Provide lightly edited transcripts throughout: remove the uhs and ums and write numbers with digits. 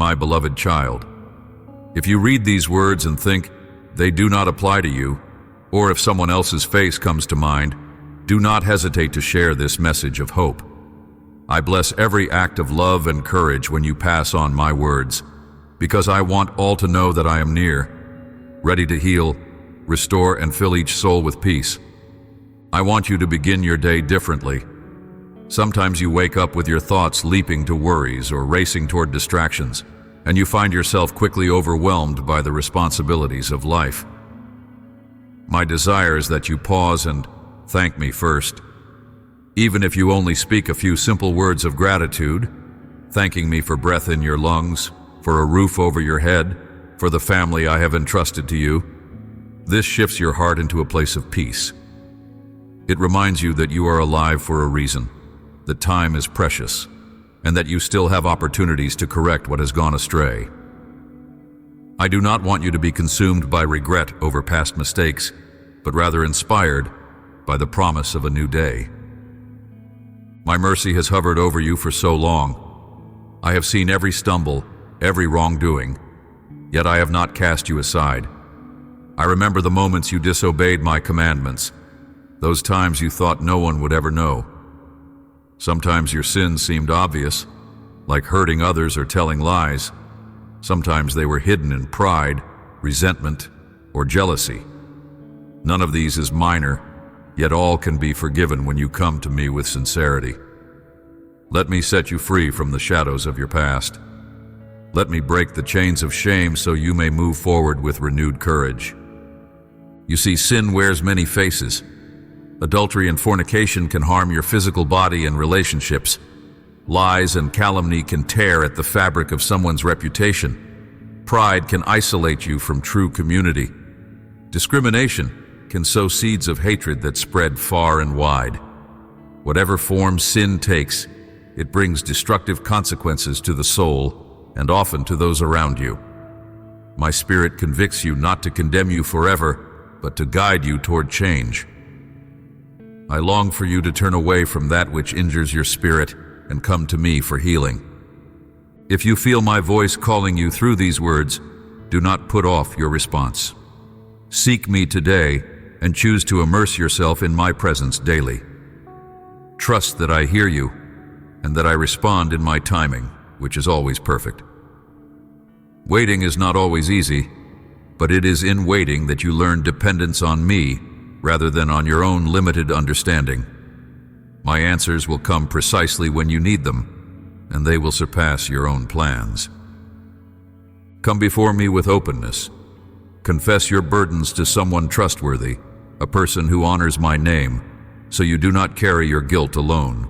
my beloved child. If you read these words and think they do not apply to you, or if someone else's face comes to mind, do not hesitate to share this message of hope. I bless every act of love and courage when you pass on my words, because I want all to know that I am near, ready to heal, restore, and fill each soul with peace. I want you to begin your day differently. Sometimes you wake up with your thoughts leaping to worries or racing toward distractions, and you find yourself quickly overwhelmed by the responsibilities of life. My desire is that you pause and thank me first. Even if you only speak a few simple words of gratitude, thanking me for breath in your lungs, for a roof over your head, for the family I have entrusted to you, this shifts your heart into a place of peace. It reminds you that you are alive for a reason, that time is precious, and that you still have opportunities to correct what has gone astray. I do not want you to be consumed by regret over past mistakes, but rather inspired by the promise of a new day. My mercy has hovered over you for so long. I have seen every stumble, every wrongdoing, yet I have not cast you aside. I remember the moments you disobeyed my commandments, those times you thought no one would ever know. Sometimes your sins seemed obvious, like hurting others or telling lies. Sometimes they were hidden in pride, resentment, or jealousy. None of these is minor, yet all can be forgiven when you come to me with sincerity. Let me set you free from the shadows of your past. Let me break the chains of shame so you may move forward with renewed courage. You see, sin wears many faces. Adultery and fornication can harm your physical body and relationships. Lies and calumny can tear at the fabric of someone's reputation. Pride can isolate you from true community. Discrimination can sow seeds of hatred that spread far and wide. Whatever form sin takes, it brings destructive consequences to the soul and often to those around you. My spirit convicts you not to condemn you forever, but to guide you toward change. I long for you to turn away from that which injures your spirit and come to me for healing. If you feel my voice calling you through these words, do not put off your response. Seek me today and choose to immerse yourself in my presence daily. Trust that I hear you and that I respond in my timing, which is always perfect. Waiting is not always easy, but it is in waiting that you learn dependence on me rather than on your own limited understanding. My answers will come precisely when you need them, and they will surpass your own plans. Come before me with openness. Confess your burdens to someone trustworthy, a person who honors my name, so you do not carry your guilt alone.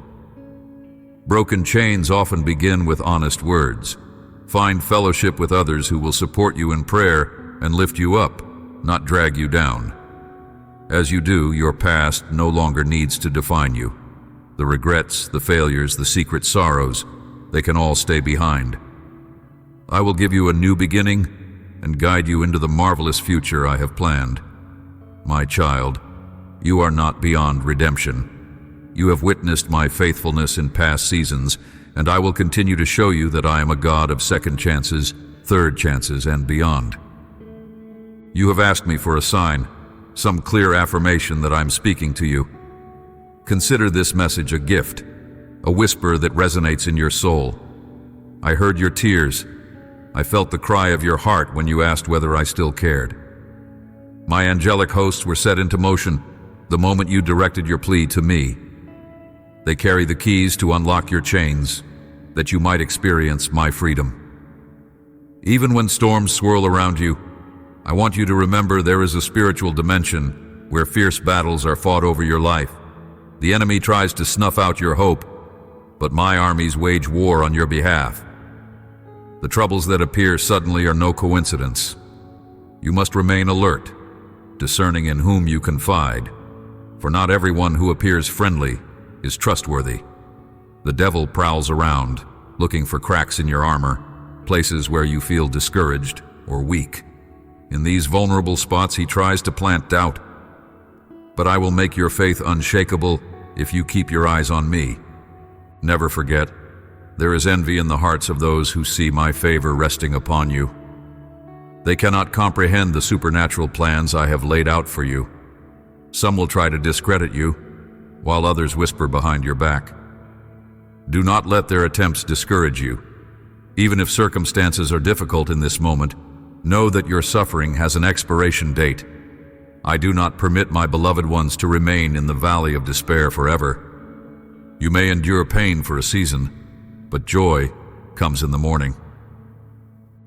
Broken chains often begin with honest words. Find fellowship with others who will support you in prayer and lift you up, not drag you down. As you do, your past no longer needs to define you. The regrets, the failures, the secret sorrows, they can all stay behind. I will give you a new beginning and guide you into the marvelous future I have planned. My child, you are not beyond redemption. You have witnessed my faithfulness in past seasons, and I will continue to show you that I am a God of second chances, third chances, and beyond. You have asked me for a sign, some clear affirmation that I'm speaking to you. Consider this message a gift, a whisper that resonates in your soul. I heard your tears. I felt the cry of your heart when you asked whether I still cared. My angelic hosts were set into motion the moment you directed your plea to me. They carry the keys to unlock your chains, that you might experience my freedom. Even when storms swirl around you, I want you to remember there is a spiritual dimension where fierce battles are fought over your life. The enemy tries to snuff out your hope, but my armies wage war on your behalf. The troubles that appear suddenly are no coincidence. You must remain alert, discerning in whom you confide, for not everyone who appears friendly is trustworthy. The devil prowls around, looking for cracks in your armor, places where you feel discouraged or weak. In these vulnerable spots, he tries to plant doubt. But I will make your faith unshakable if you keep your eyes on me. Never forget, There is envy in the hearts of those who see my favor resting upon you. They cannot comprehend the supernatural plans I have laid out for you. Some will try to discredit you, while others whisper behind your back. Do not let their attempts discourage you. Even if circumstances are difficult in this moment, know that your suffering has an expiration date. I do not permit my beloved ones to remain in the valley of despair forever. You may endure pain for a season, but joy comes in the morning.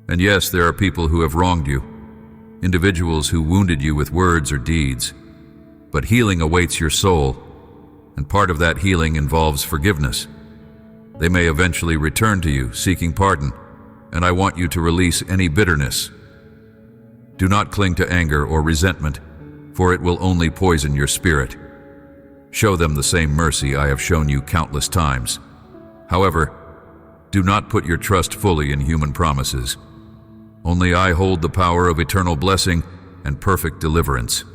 And yes, there are people who have wronged you, individuals who wounded you with words or deeds. But healing awaits your soul, and part of that healing involves forgiveness. They may eventually return to you, seeking pardon, and I want you to release any bitterness. Do not cling to anger or resentment, for it will only poison your spirit. Show them the same mercy I have shown you countless times. However, do not put your trust fully in human promises. Only I hold the power of eternal blessing and perfect deliverance.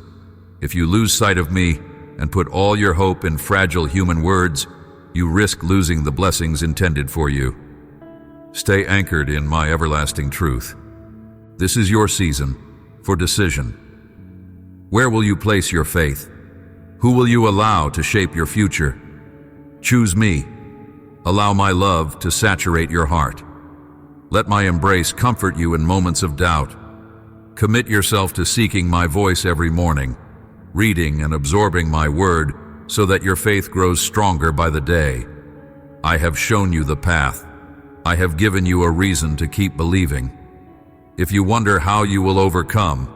If you lose sight of me and put all your hope in fragile human words, you risk losing the blessings intended for you. Stay anchored in my everlasting truth. This is your season for decision. Where will you place your faith? Who will you allow to shape your future? Choose me. Allow my love to saturate your heart. Let my embrace comfort you in moments of doubt. Commit yourself to seeking my voice every morning, reading and absorbing my word so that your faith grows stronger by the day. I have shown you the path. I have given you a reason to keep believing. If you wonder how you will overcome,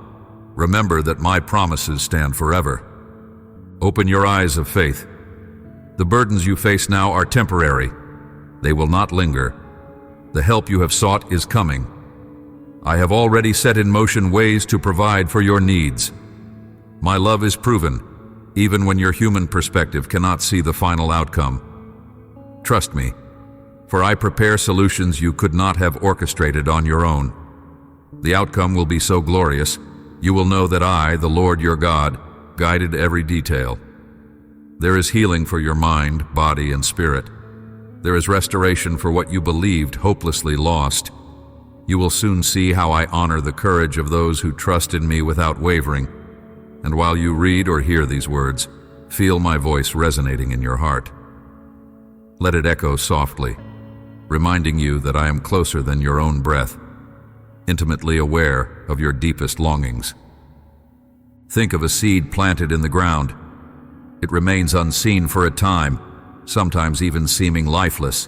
remember that my promises stand forever. Open your eyes of faith. The burdens you face now are temporary. They will not linger. The help you have sought is coming. I have already set in motion ways to provide for your needs. My love is proven, even when your human perspective cannot see the final outcome. Trust me, for I prepare solutions you could not have orchestrated on your own. The outcome will be so glorious, you will know that I, the Lord your God, guided every detail. There is healing for your mind, body, and spirit. There is restoration for what you believed hopelessly lost. You will soon see how I honor the courage of those who trust in me without wavering. And while you read or hear these words, feel my voice resonating in your heart. Let it echo softly, reminding you that I am closer than your own breath, intimately aware of your deepest longings. Think of a seed planted in the ground. It remains unseen for a time, sometimes even seeming lifeless.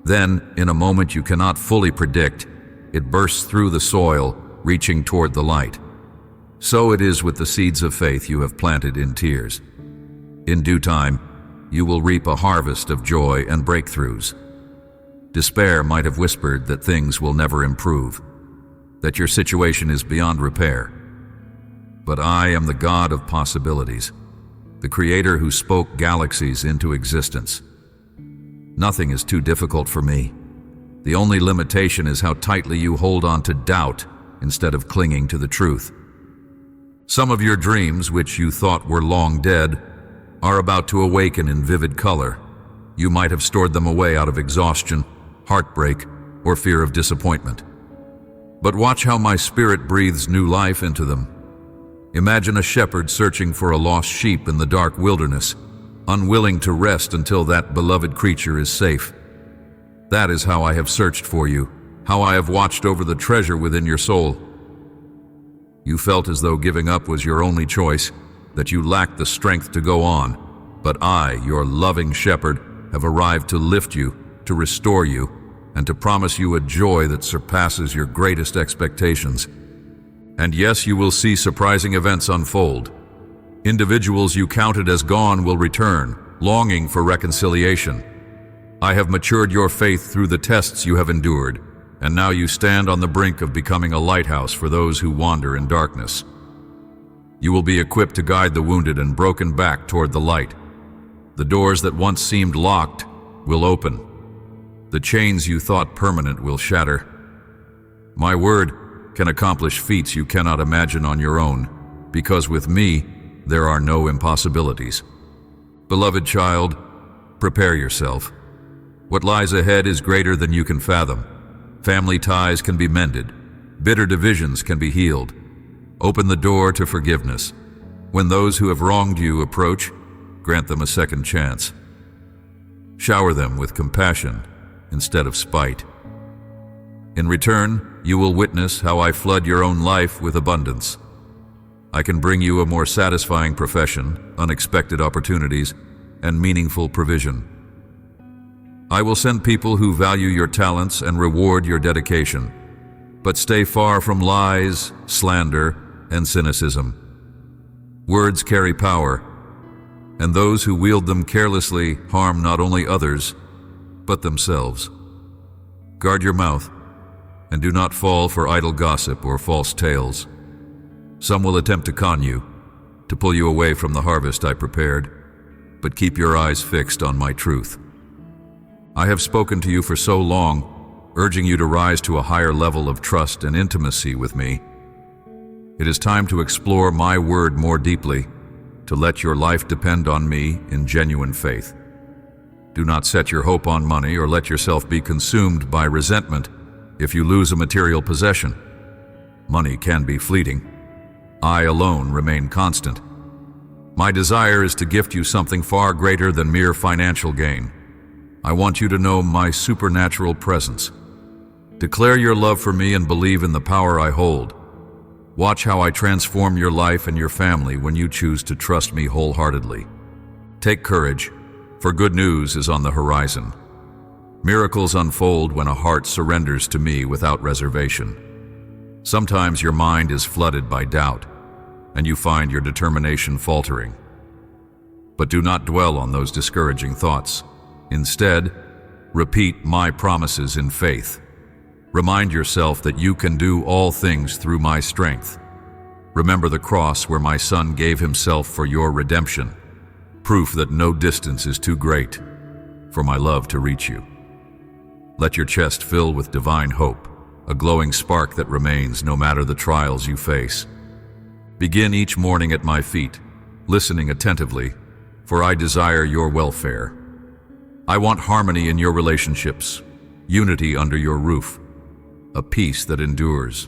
Then, in a moment you cannot fully predict, it bursts through the soil, reaching toward the light. So it is with the seeds of faith you have planted in tears. In due time, you will reap a harvest of joy and breakthroughs. Despair might have whispered that things will never improve, that your situation is beyond repair. But I am the God of possibilities, the Creator who spoke galaxies into existence. Nothing is too difficult for me. The only limitation is how tightly you hold on to doubt instead of clinging to the truth. Some of your dreams, which you thought were long dead, are about to awaken in vivid color. You might have stored them away out of exhaustion, heartbreak, or fear of disappointment. But watch how my Spirit breathes new life into them. Imagine a shepherd searching for a lost sheep in the dark wilderness, unwilling to rest until that beloved creature is safe. That is how I have searched for you, how I have watched over the treasure within your soul. You felt as though giving up was your only choice, that you lacked the strength to go on. But I, your loving shepherd, have arrived to lift you, to restore you, and to promise you a joy that surpasses your greatest expectations. And yes, you will see surprising events unfold. Individuals you counted as gone will return, longing for reconciliation. I have matured your faith through the tests you have endured, and now you stand on the brink of becoming a lighthouse for those who wander in darkness. You will be equipped to guide the wounded and broken back toward the light. The doors that once seemed locked will open. The chains you thought permanent will shatter. My word can accomplish feats you cannot imagine on your own, because with me, there are no impossibilities. Beloved child, prepare yourself. What lies ahead is greater than you can fathom. Family ties can be mended. Bitter divisions can be healed. Open the door to forgiveness. When those who have wronged you approach, grant them a second chance. Shower them with compassion instead of spite. In return, you will witness how I flood your own life with abundance. I can bring you a more satisfying profession, unexpected opportunities, and meaningful provision. I will send people who value your talents and reward your dedication, but stay far from lies, slander, and cynicism. Words carry power, and those who wield them carelessly harm not only others, but themselves. Guard your mouth, and do not fall for idle gossip or false tales. Some will attempt to con you, to pull you away from the harvest I prepared, but keep your eyes fixed on my truth. I have spoken to you for so long, urging you to rise to a higher level of trust and intimacy with me. It is time to explore my word more deeply, to let your life depend on me in genuine faith. Do not set your hope on money or let yourself be consumed by resentment if you lose a material possession. Money can be fleeting. I alone remain constant. My desire is to gift you something far greater than mere financial gain. I want you to know my supernatural presence. Declare your love for me and believe in the power I hold. Watch how I transform your life and your family when you choose to trust me wholeheartedly. Take courage, for good news is on the horizon. Miracles unfold when a heart surrenders to me without reservation. Sometimes your mind is flooded by doubt, and you find your determination faltering. But do not dwell on those discouraging thoughts. Instead, repeat my promises in faith. Remind yourself that you can do all things through my strength. Remember the cross where my Son gave himself for your redemption, proof that no distance is too great for my love to reach you. Let your chest fill with divine hope, a glowing spark that remains no matter the trials you face. Begin each morning at my feet, listening attentively, for I desire your welfare. I want harmony in your relationships, unity under your roof, a peace that endures.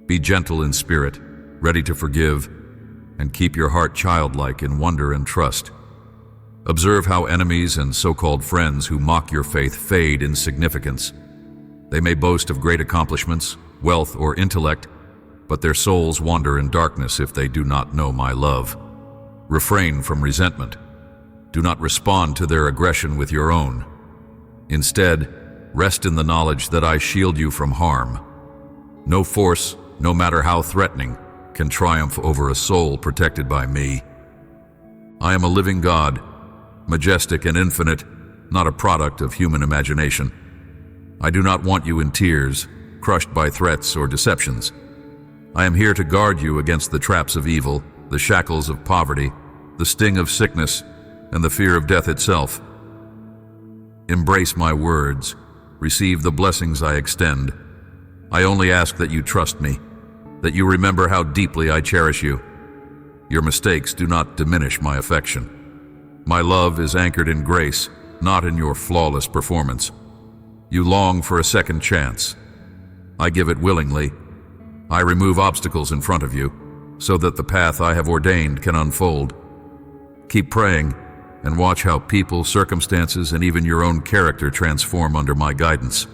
Be gentle in spirit, ready to forgive, and keep your heart childlike in wonder and trust. Observe how enemies and so-called friends who mock your faith fade in significance. They may boast of great accomplishments, wealth, or intellect, but their souls wander in darkness if they do not know my love. Refrain from resentment. Do not respond to their aggression with your own. Instead, rest in the knowledge that I shield you from harm. No force, no matter how threatening, can triumph over a soul protected by me. I am a living God, majestic and infinite, not a product of human imagination. I do not want you in tears, crushed by threats or deceptions. I am here to guard you against the traps of evil, the shackles of poverty, the sting of sickness, and the fear of death itself. Embrace my words. Receive the blessings I extend. I only ask that you trust me, that you remember how deeply I cherish you. Your mistakes do not diminish my affection. My love is anchored in grace, not in your flawless performance. You long for a second chance. I give it willingly. I remove obstacles in front of you, so that the path I have ordained can unfold. Keep praying, and watch how people, circumstances, and even your own character transform under my guidance.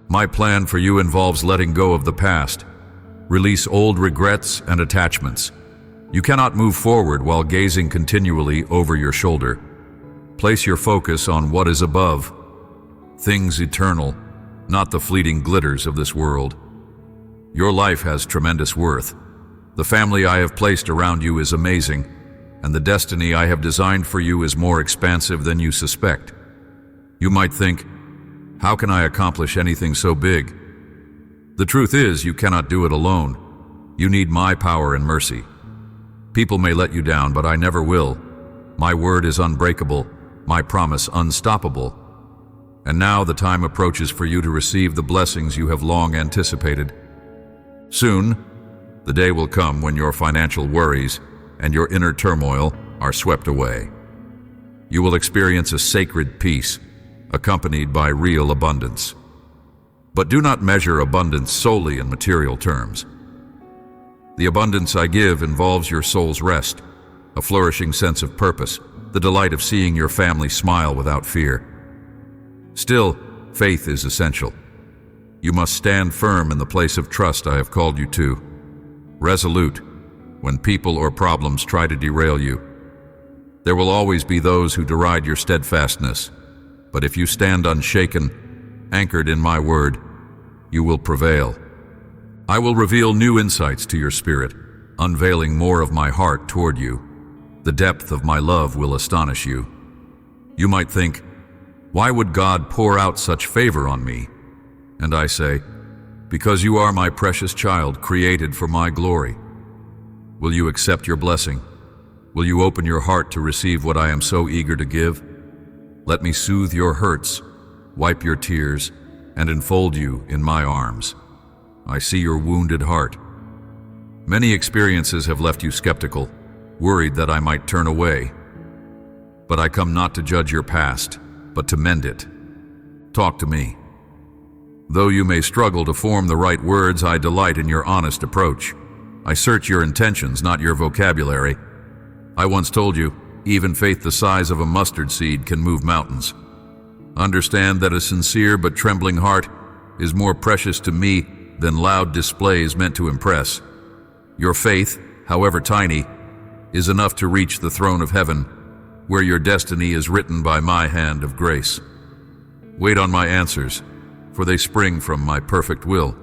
My plan for you involves letting go of the past. Release old regrets and attachments. You cannot move forward while gazing continually over your shoulder. Place your focus on what is above, things eternal, not the fleeting glitters of this world. Your life has tremendous worth. The family I have placed around you is amazing, and the destiny I have designed for you is more expansive than you suspect. You might think, how can I accomplish anything so big? The truth is, you cannot do it alone. You need my power and mercy. People may let you down, but I never will. My word is unbreakable, my promise unstoppable. And now the time approaches for you to receive the blessings you have long anticipated. Soon, the day will come when your financial worries and your inner turmoil are swept away. You will experience a sacred peace, accompanied by real abundance. But do not measure abundance solely in material terms. The abundance I give involves your soul's rest, a flourishing sense of purpose, the delight of seeing your family smile without fear. Still, faith is essential. You must stand firm in the place of trust I have called you to, resolute when people or problems try to derail you. There will always be those who deride your steadfastness, but if you stand unshaken, anchored in my word, you will prevail. I will reveal new insights to your spirit, unveiling more of my heart toward you. The depth of my love will astonish you. You might think, why would God pour out such favor on me? And I say, because you are my precious child, created for my glory. Will you accept your blessing? Will you open your heart to receive what I am so eager to give? Let me soothe your hurts, wipe your tears, and enfold you in my arms. I see your wounded heart. Many experiences have left you skeptical, worried that I might turn away. But I come not to judge your past, but to mend it. Talk to me. Though you may struggle to form the right words, I delight in your honest approach. I search your intentions, not your vocabulary. I once told you, even faith the size of a mustard seed can move mountains. Understand that a sincere but trembling heart is more precious to me than loud displays meant to impress. Your faith, however tiny, is enough to reach the throne of heaven, where your destiny is written by my hand of grace. Wait on my answers, for they spring from my perfect will.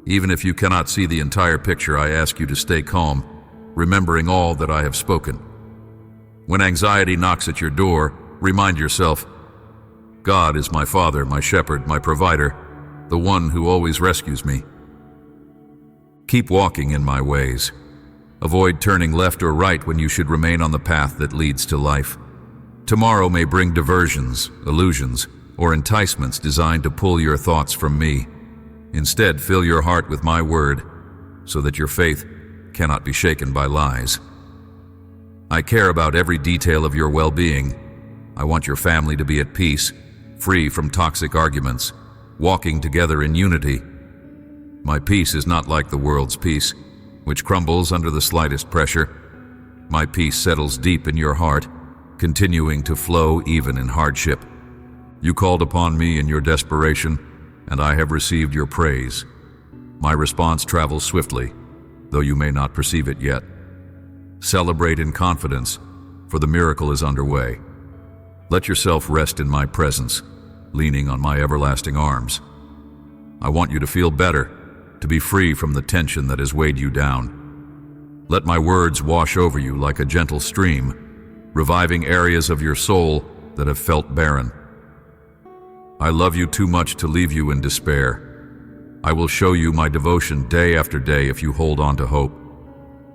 Even if you cannot see the entire picture, I ask you to stay calm, remembering all that I have spoken. When anxiety knocks at your door, remind yourself, God is my Father, my shepherd, my provider, the one who always rescues me. Keep walking in my ways. Avoid turning left or right when you should remain on the path that leads to life. Tomorrow may bring diversions, illusions, or enticements designed to pull your thoughts from me. Instead, fill your heart with my word, so that your faith cannot be shaken by lies. I care about every detail of your well-being. I want your family to be at peace, free from toxic arguments, walking together in unity. My peace is not like the world's peace, which crumbles under the slightest pressure. My peace settles deep in your heart, continuing to flow even in hardship. You called upon me in your desperation, and I have received your praise. My response travels swiftly, though you may not perceive it yet. Celebrate in confidence, for the miracle is underway. Let yourself rest in my presence, leaning on my everlasting arms. I want you to feel better, to be free from the tension that has weighed you down. Let my words wash over you like a gentle stream, reviving areas of your soul that have felt barren. I love you too much to leave you in despair. I will show you my devotion day after day if you hold on to hope.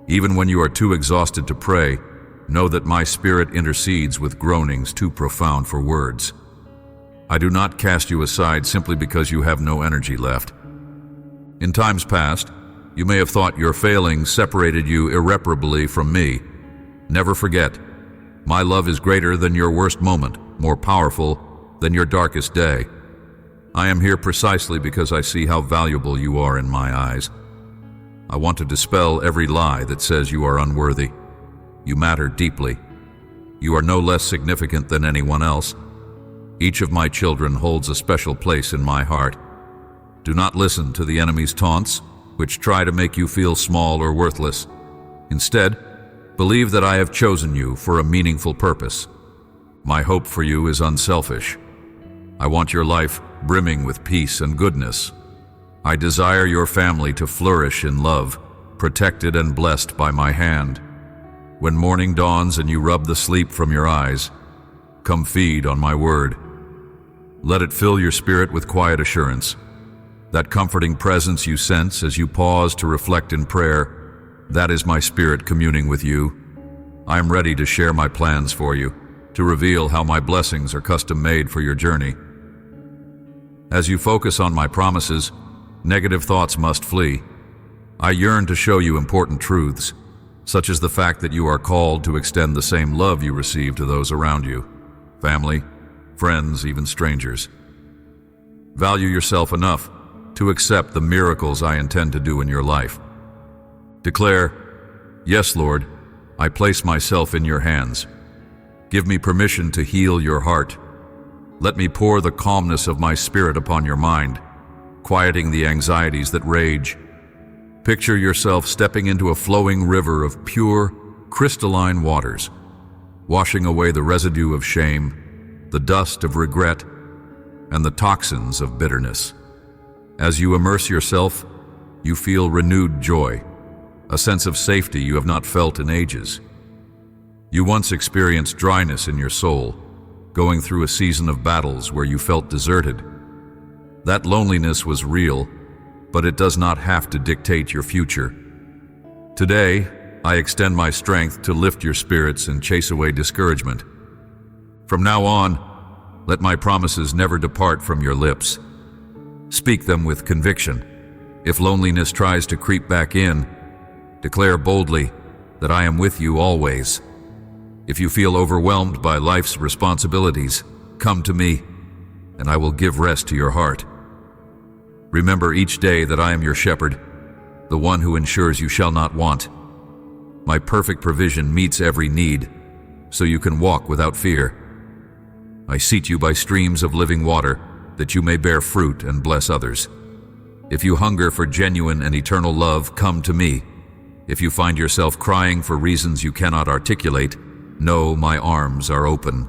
Even when you are too exhausted to pray, know that my spirit intercedes with groanings too profound for words. I do not cast you aside simply because you have no energy left. In times past, you may have thought your failings separated you irreparably from me. Never forget, my love is greater than your worst moment, more powerful than your darkest day. I am here precisely because I see how valuable you are in my eyes. I want to dispel every lie that says you are unworthy. You matter deeply. You are no less significant than anyone else. Each of my children holds a special place in my heart. Do not listen to the enemy's taunts, which try to make you feel small or worthless. Instead, believe that I have chosen you for a meaningful purpose. My hope for you is unselfish. I want your life brimming with peace and goodness. I desire your family to flourish in love, protected and blessed by my hand. When morning dawns and you rub the sleep from your eyes, come feed on my word. Let it fill your spirit with quiet assurance. That comforting presence you sense as you pause to reflect in prayer, that is my spirit communing with you. I am ready to share my plans for you, to reveal how my blessings are custom-made for your journey. As you focus on my promises, negative thoughts must flee. I yearn to show you important truths, such as the fact that you are called to extend the same love you receive to those around you. Family, friends, even strangers. Value yourself enough to accept the miracles I intend to do in your life. Declare, "Yes, Lord, I place myself in your hands. Give me permission to heal your heart. Let me pour the calmness of my spirit upon your mind, quieting the anxieties that rage." Picture yourself stepping into a flowing river of pure, crystalline waters, washing away the residue of shame, the dust of regret, and the toxins of bitterness. As you immerse yourself, you feel renewed joy, a sense of safety you have not felt in ages. You once experienced dryness in your soul, going through a season of battles where you felt deserted. That loneliness was real, but it does not have to dictate your future. Today, I extend my strength to lift your spirits and chase away discouragement. From now on, let my promises never depart from your lips. Speak them with conviction. If loneliness tries to creep back in, declare boldly that I am with you always. If you feel overwhelmed by life's responsibilities, come to me, and I will give rest to your heart. Remember each day that I am your shepherd, the one who ensures you shall not want. My perfect provision meets every need, so you can walk without fear. I seat you by streams of living water, that you may bear fruit and bless others. If you hunger for genuine and eternal love, come to me. If you find yourself crying for reasons you cannot articulate, know my arms are open.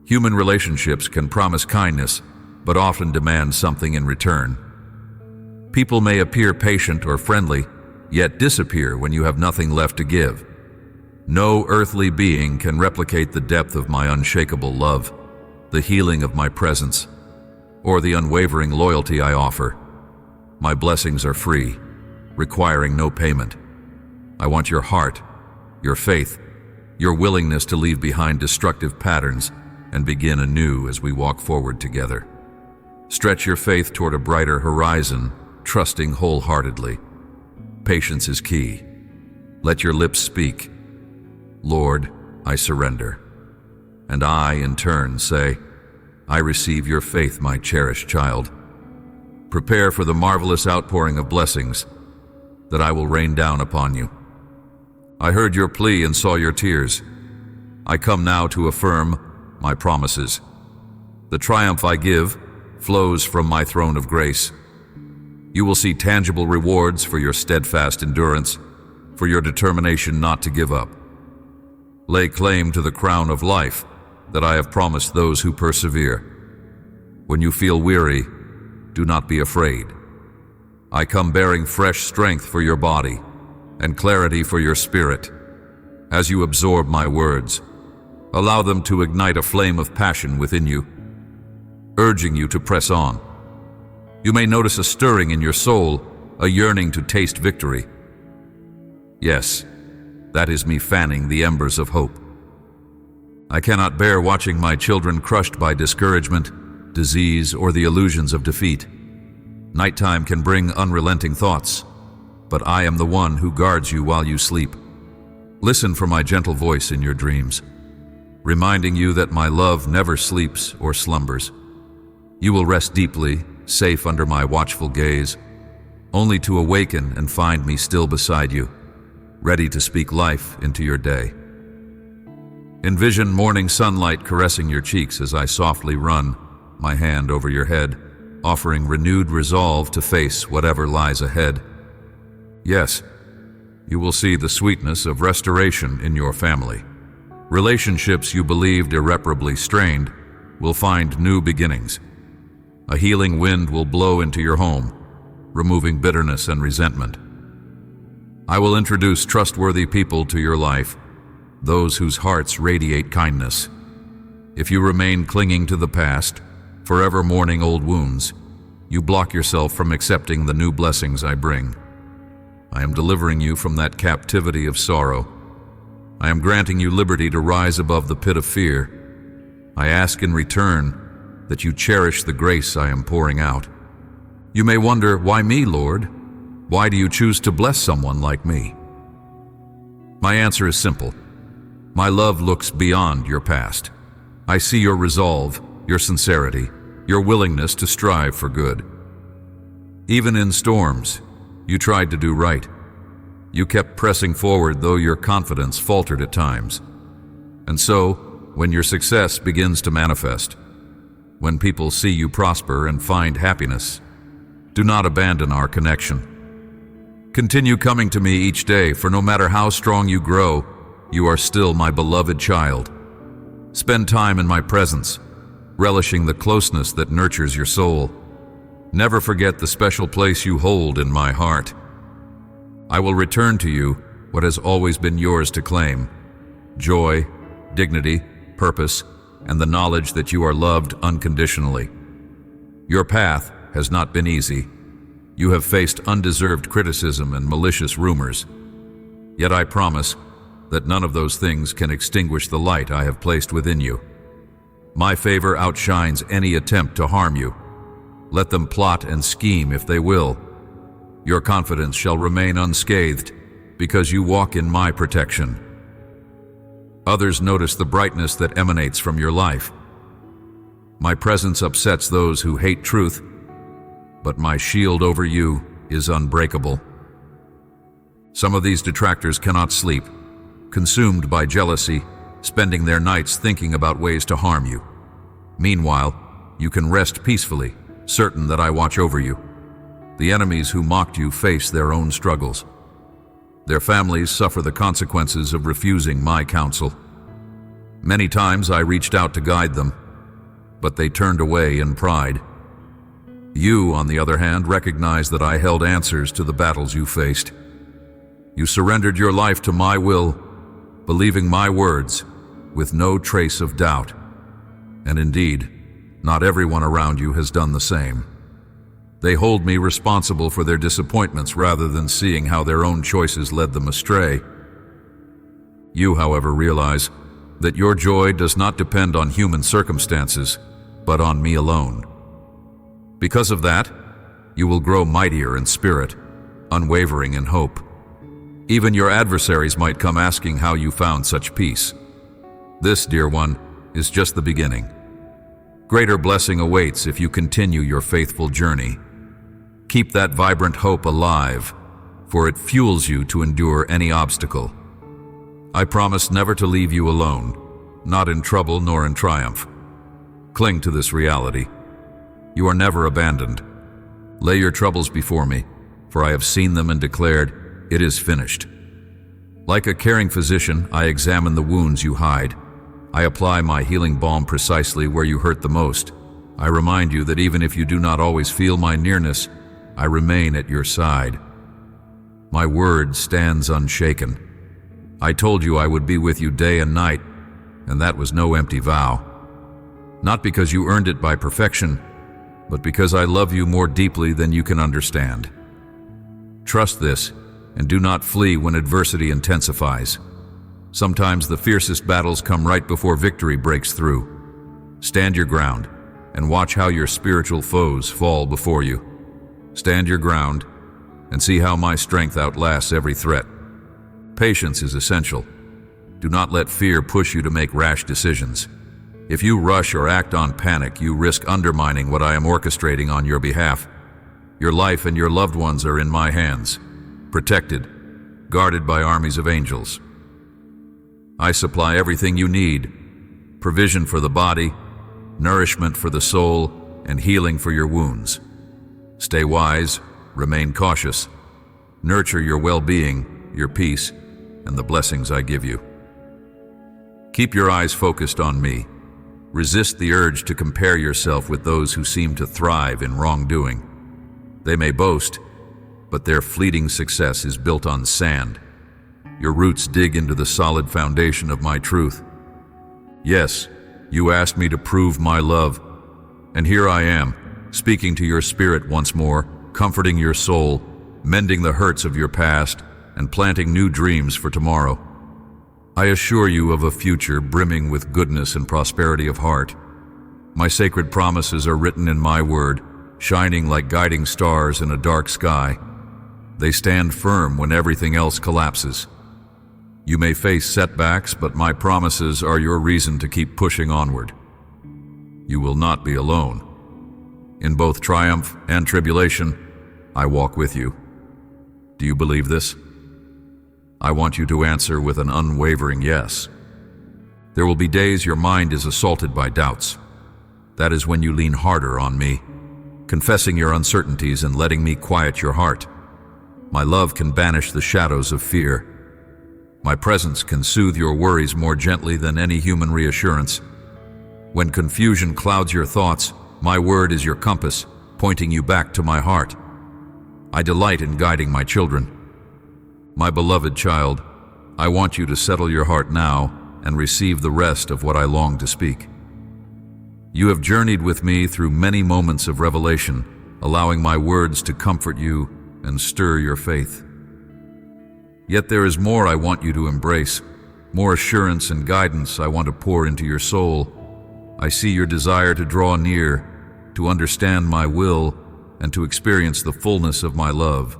Human relationships can promise kindness, but often demand something in return. People may appear patient or friendly, yet disappear when you have nothing left to give. No earthly being can replicate the depth of my unshakable love, the healing of my presence, or the unwavering loyalty I offer. My blessings are free, requiring no payment. I want your heart, your faith, your willingness to leave behind destructive patterns and begin anew as we walk forward together. Stretch your faith toward a brighter horizon, trusting wholeheartedly. Patience is key. Let your lips speak, "Lord, I surrender." And I, in turn, say, "I receive your faith, my cherished child." Prepare for the marvelous outpouring of blessings that I will rain down upon you. I heard your plea and saw your tears. I come now to affirm my promises. The triumph I give flows from my throne of grace. You will see tangible rewards for your steadfast endurance, for your determination not to give up. Lay claim to the crown of life that I have promised those who persevere. When you feel weary, do not be afraid. I come bearing fresh strength for your body and clarity for your spirit. As you absorb my words, allow them to ignite a flame of passion within you, urging you to press on. You may notice a stirring in your soul, a yearning to taste victory. Yes, that is me fanning the embers of hope. I cannot bear watching my children crushed by discouragement, disease, or the illusions of defeat. Nighttime can bring unrelenting thoughts, but I am the one who guards you while you sleep. Listen for my gentle voice in your dreams, reminding you that my love never sleeps or slumbers. You will rest deeply, safe under my watchful gaze, only to awaken and find me still beside you, ready to speak life into your day. Envision morning sunlight caressing your cheeks as I softly run my hand over your head, offering renewed resolve to face whatever lies ahead. Yes, you will see the sweetness of restoration in your family. Relationships you believed irreparably strained will find new beginnings. A healing wind will blow into your home, removing bitterness and resentment. I will introduce trustworthy people to your life, those whose hearts radiate kindness. If you remain clinging to the past, forever mourning old wounds, you block yourself from accepting the new blessings I bring. I am delivering you from that captivity of sorrow. I am granting you liberty to rise above the pit of fear. I ask in return that you cherish the grace I am pouring out. You may wonder, why me, Lord? Why do you choose to bless someone like me? My answer is simple. My love looks beyond your past. I see your resolve, your sincerity, your willingness to strive for good. Even in storms, you tried to do right. You kept pressing forward though your confidence faltered at times. And so, when your success begins to manifest, when people see you prosper and find happiness, do not abandon our connection. Continue coming to me each day, for no matter how strong you grow, you are still my beloved child. Spend time in my presence, relishing the closeness that nurtures your soul. Never forget the special place you hold in my heart. I will return to you what has always been yours to claim: joy, dignity, purpose, and the knowledge that you are loved unconditionally. Your path has not been easy. You have faced undeserved criticism and malicious rumors. Yet I promise that none of those things can extinguish the light I have placed within you. My favor outshines any attempt to harm you. Let them plot and scheme if they will. Your confidence shall remain unscathed because you walk in my protection. Others notice the brightness that emanates from your life. My presence upsets those who hate truth, but my shield over you is unbreakable. Some of these detractors cannot sleep, consumed by jealousy, spending their nights thinking about ways to harm you. Meanwhile, you can rest peacefully, certain that I watch over you. The enemies who mocked you face their own struggles. Their families suffer the consequences of refusing my counsel. Many times I reached out to guide them, but they turned away in pride. You, on the other hand, recognized that I held answers to the battles you faced. You surrendered your life to my will, believing my words with no trace of doubt. And indeed, not everyone around you has done the same. They hold me responsible for their disappointments rather than seeing how their own choices led them astray. You, however, realize that your joy does not depend on human circumstances, but on me alone. Because of that, you will grow mightier in spirit, unwavering in hope. Even your adversaries might come asking how you found such peace. This, dear one, is just the beginning. Greater blessing awaits if you continue your faithful journey. Keep that vibrant hope alive, for it fuels you to endure any obstacle. I promise never to leave you alone, not in trouble nor in triumph. Cling to this reality. You are never abandoned. Lay your troubles before me, for I have seen them and declared, "It is finished." Like a caring physician, I examine the wounds you hide. I apply my healing balm precisely where you hurt the most. I remind you that even if you do not always feel my nearness, I remain at your side. My word stands unshaken. I told you I would be with you day and night, and that was no empty vow. Not because you earned it by perfection, but because I love you more deeply than you can understand. Trust this, and do not flee when adversity intensifies. Sometimes the fiercest battles come right before victory breaks through. Stand your ground, and watch how your spiritual foes fall before you. Stand your ground, and see how my strength outlasts every threat. Patience is essential. Do not let fear push you to make rash decisions. If you rush or act on panic, you risk undermining what I am orchestrating on your behalf. Your life and your loved ones are in my hands, protected, guarded by armies of angels. I supply everything you need: provision for the body, nourishment for the soul, and healing for your wounds. Stay wise, remain cautious, nurture your well-being, your peace, and the blessings I give you. Keep your eyes focused on me. Resist the urge to compare yourself with those who seem to thrive in wrongdoing. They may boast, but their fleeting success is built on sand. Your roots dig into the solid foundation of my truth. Yes, you asked me to prove my love, and here I am, speaking to your spirit once more, comforting your soul, mending the hurts of your past, and planting new dreams for tomorrow. I assure you of a future brimming with goodness and prosperity of heart. My sacred promises are written in my word, shining like guiding stars in a dark sky. They stand firm when everything else collapses. You may face setbacks, but my promises are your reason to keep pushing onward. You will not be alone. In both triumph and tribulation, I walk with you. Do you believe this? I want you to answer with an unwavering yes. There will be days your mind is assaulted by doubts. That is when you lean harder on me, confessing your uncertainties and letting me quiet your heart. My love can banish the shadows of fear. My presence can soothe your worries more gently than any human reassurance. When confusion clouds your thoughts, my word is your compass, pointing you back to my heart. I delight in guiding my children. My beloved child, I want you to settle your heart now and receive the rest of what I long to speak. You have journeyed with me through many moments of revelation, allowing my words to comfort you and stir your faith. Yet there is more I want you to embrace, more assurance and guidance I want to pour into your soul. I see your desire to draw near, to understand my will, and to experience the fullness of my love.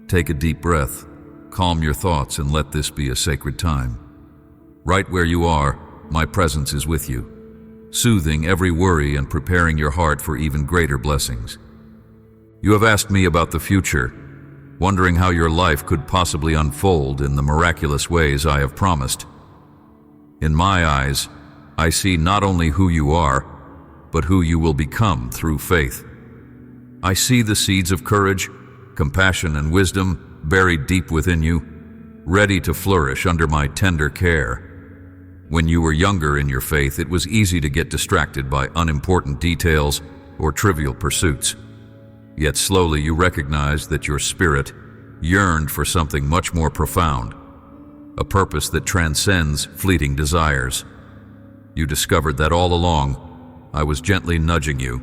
Take a deep breath, calm your thoughts, and let this be a sacred time. Right where you are, my presence is with you, soothing every worry and preparing your heart for even greater blessings. You have asked me about the future, wondering how your life could possibly unfold in the miraculous ways I have promised. In my eyes, I see not only who you are, but who you will become through faith. I see the seeds of courage, compassion, and wisdom buried deep within you, ready to flourish under my tender care. When you were younger in your faith, it was easy to get distracted by unimportant details or trivial pursuits. Yet slowly you recognized that your spirit yearned for something much more profound, a purpose that transcends fleeting desires. You discovered that all along, I was gently nudging you,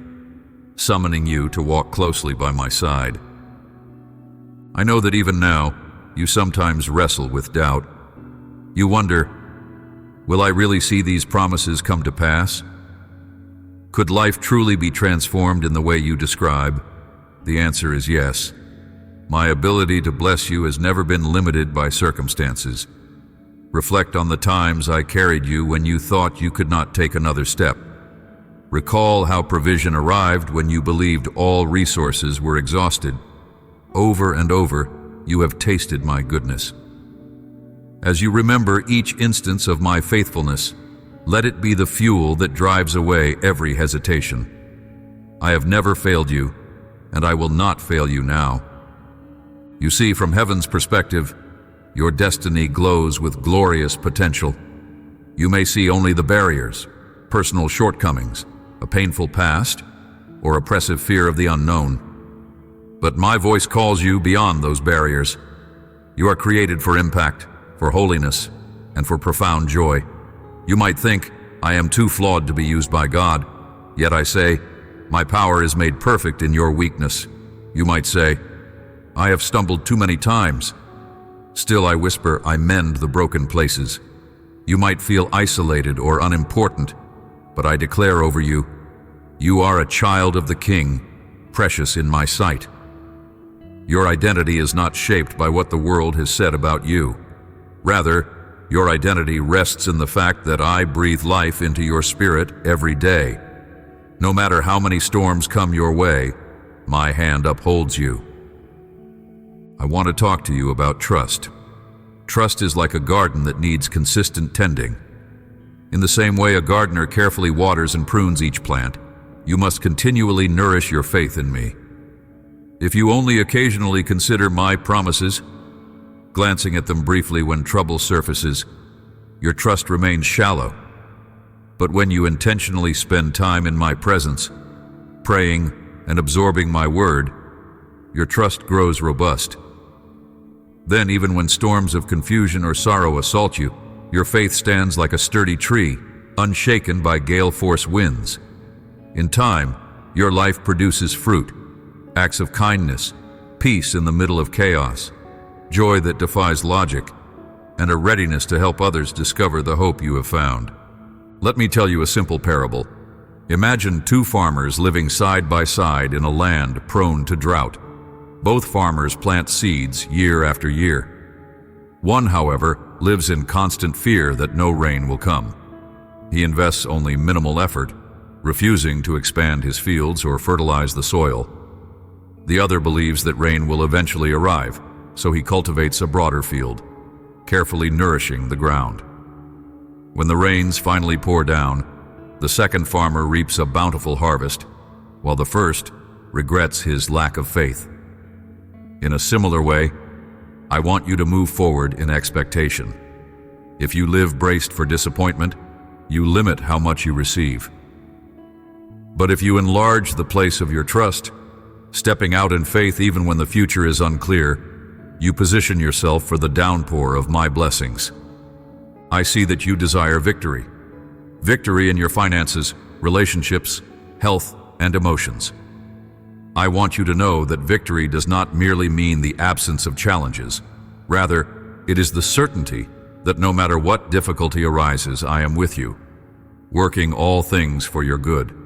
summoning you to walk closely by my side. I know that even now, you sometimes wrestle with doubt. You wonder, will I really see these promises come to pass? Could life truly be transformed in the way you describe? The answer is yes. My ability to bless you has never been limited by circumstances. Reflect on the times I carried you when you thought you could not take another step. Recall how provision arrived when you believed all resources were exhausted. Over and over, you have tasted my goodness. As you remember each instance of my faithfulness, let it be the fuel that drives away every hesitation. I have never failed you, and I will not fail you now. You see, from heaven's perspective, your destiny glows with glorious potential. You may see only the barriers, personal shortcomings, a painful past, or oppressive fear of the unknown. But my voice calls you beyond those barriers. You are created for impact, for holiness, and for profound joy. You might think, I am too flawed to be used by God, yet I say, my power is made perfect in your weakness. You might say, I have stumbled too many times. Still I whisper, I mend the broken places. You might feel isolated or unimportant, but I declare over you, you are a child of the King, precious in my sight. Your identity is not shaped by what the world has said about you. Rather, your identity rests in the fact that I breathe life into your spirit every day. No matter how many storms come your way, my hand upholds you. I want to talk to you about trust. Trust is like a garden that needs consistent tending. In the same way a gardener carefully waters and prunes each plant, you must continually nourish your faith in me. If you only occasionally consider my promises, glancing at them briefly when trouble surfaces, your trust remains shallow. But when you intentionally spend time in my presence, praying and absorbing my word, your trust grows robust. Then, even when storms of confusion or sorrow assault you, your faith stands like a sturdy tree, unshaken by gale-force winds. In time, your life produces fruit, acts of kindness, peace in the middle of chaos, joy that defies logic, and a readiness to help others discover the hope you have found. Let me tell you a simple parable. Imagine two farmers living side by side in a land prone to drought. Both farmers plant seeds year after year. One, however, lives in constant fear that no rain will come. He invests only minimal effort, refusing to expand his fields or fertilize the soil. The other believes that rain will eventually arrive, so he cultivates a broader field, carefully nourishing the ground. When the rains finally pour down, the second farmer reaps a bountiful harvest, while the first regrets his lack of faith. In a similar way, I want you to move forward in expectation. If you live braced for disappointment, you limit how much you receive. But if you enlarge the place of your trust, stepping out in faith even when the future is unclear, you position yourself for the downpour of my blessings. I see that you desire victory. Victory in your finances, relationships, health, and emotions. I want you to know that victory does not merely mean the absence of challenges. Rather, it is the certainty that no matter what difficulty arises, I am with you, working all things for your good.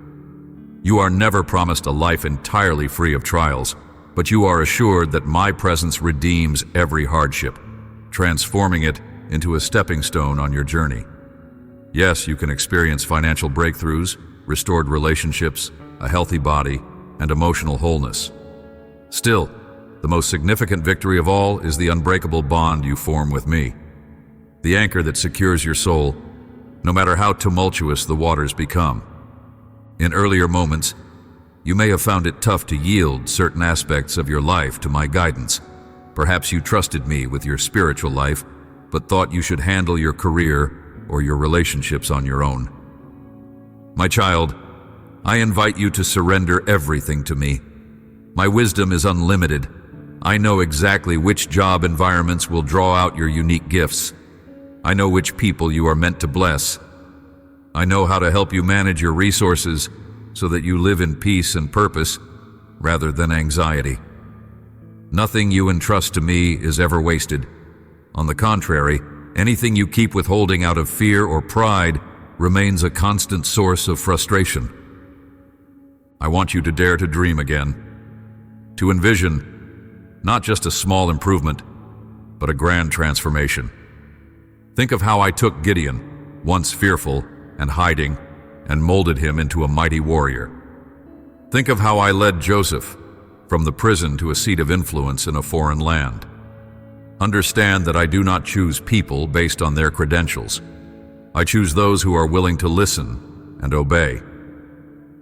You are never promised a life entirely free of trials, but you are assured that my presence redeems every hardship, transforming it into a stepping stone on your journey. Yes, you can experience financial breakthroughs, restored relationships, a healthy body, and emotional wholeness. Still, the most significant victory of all is the unbreakable bond you form with me, the anchor that secures your soul, no matter how tumultuous the waters become. In earlier moments, you may have found it tough to yield certain aspects of your life to my guidance. Perhaps you trusted me with your spiritual life, but thought you should handle your career or your relationships on your own. My child, I invite you to surrender everything to me. My wisdom is unlimited. I know exactly which job environments will draw out your unique gifts. I know which people you are meant to bless. I know how to help you manage your resources so that you live in peace and purpose rather than anxiety. Nothing you entrust to me is ever wasted. On the contrary, anything you keep withholding out of fear or pride remains a constant source of frustration. I want you to dare to dream again, to envision not just a small improvement, but a grand transformation. Think of how I took Gideon, once fearful and hiding, and molded him into a mighty warrior. Think of how I led Joseph from the prison to a seat of influence in a foreign land. Understand that I do not choose people based on their credentials. I choose those who are willing to listen and obey.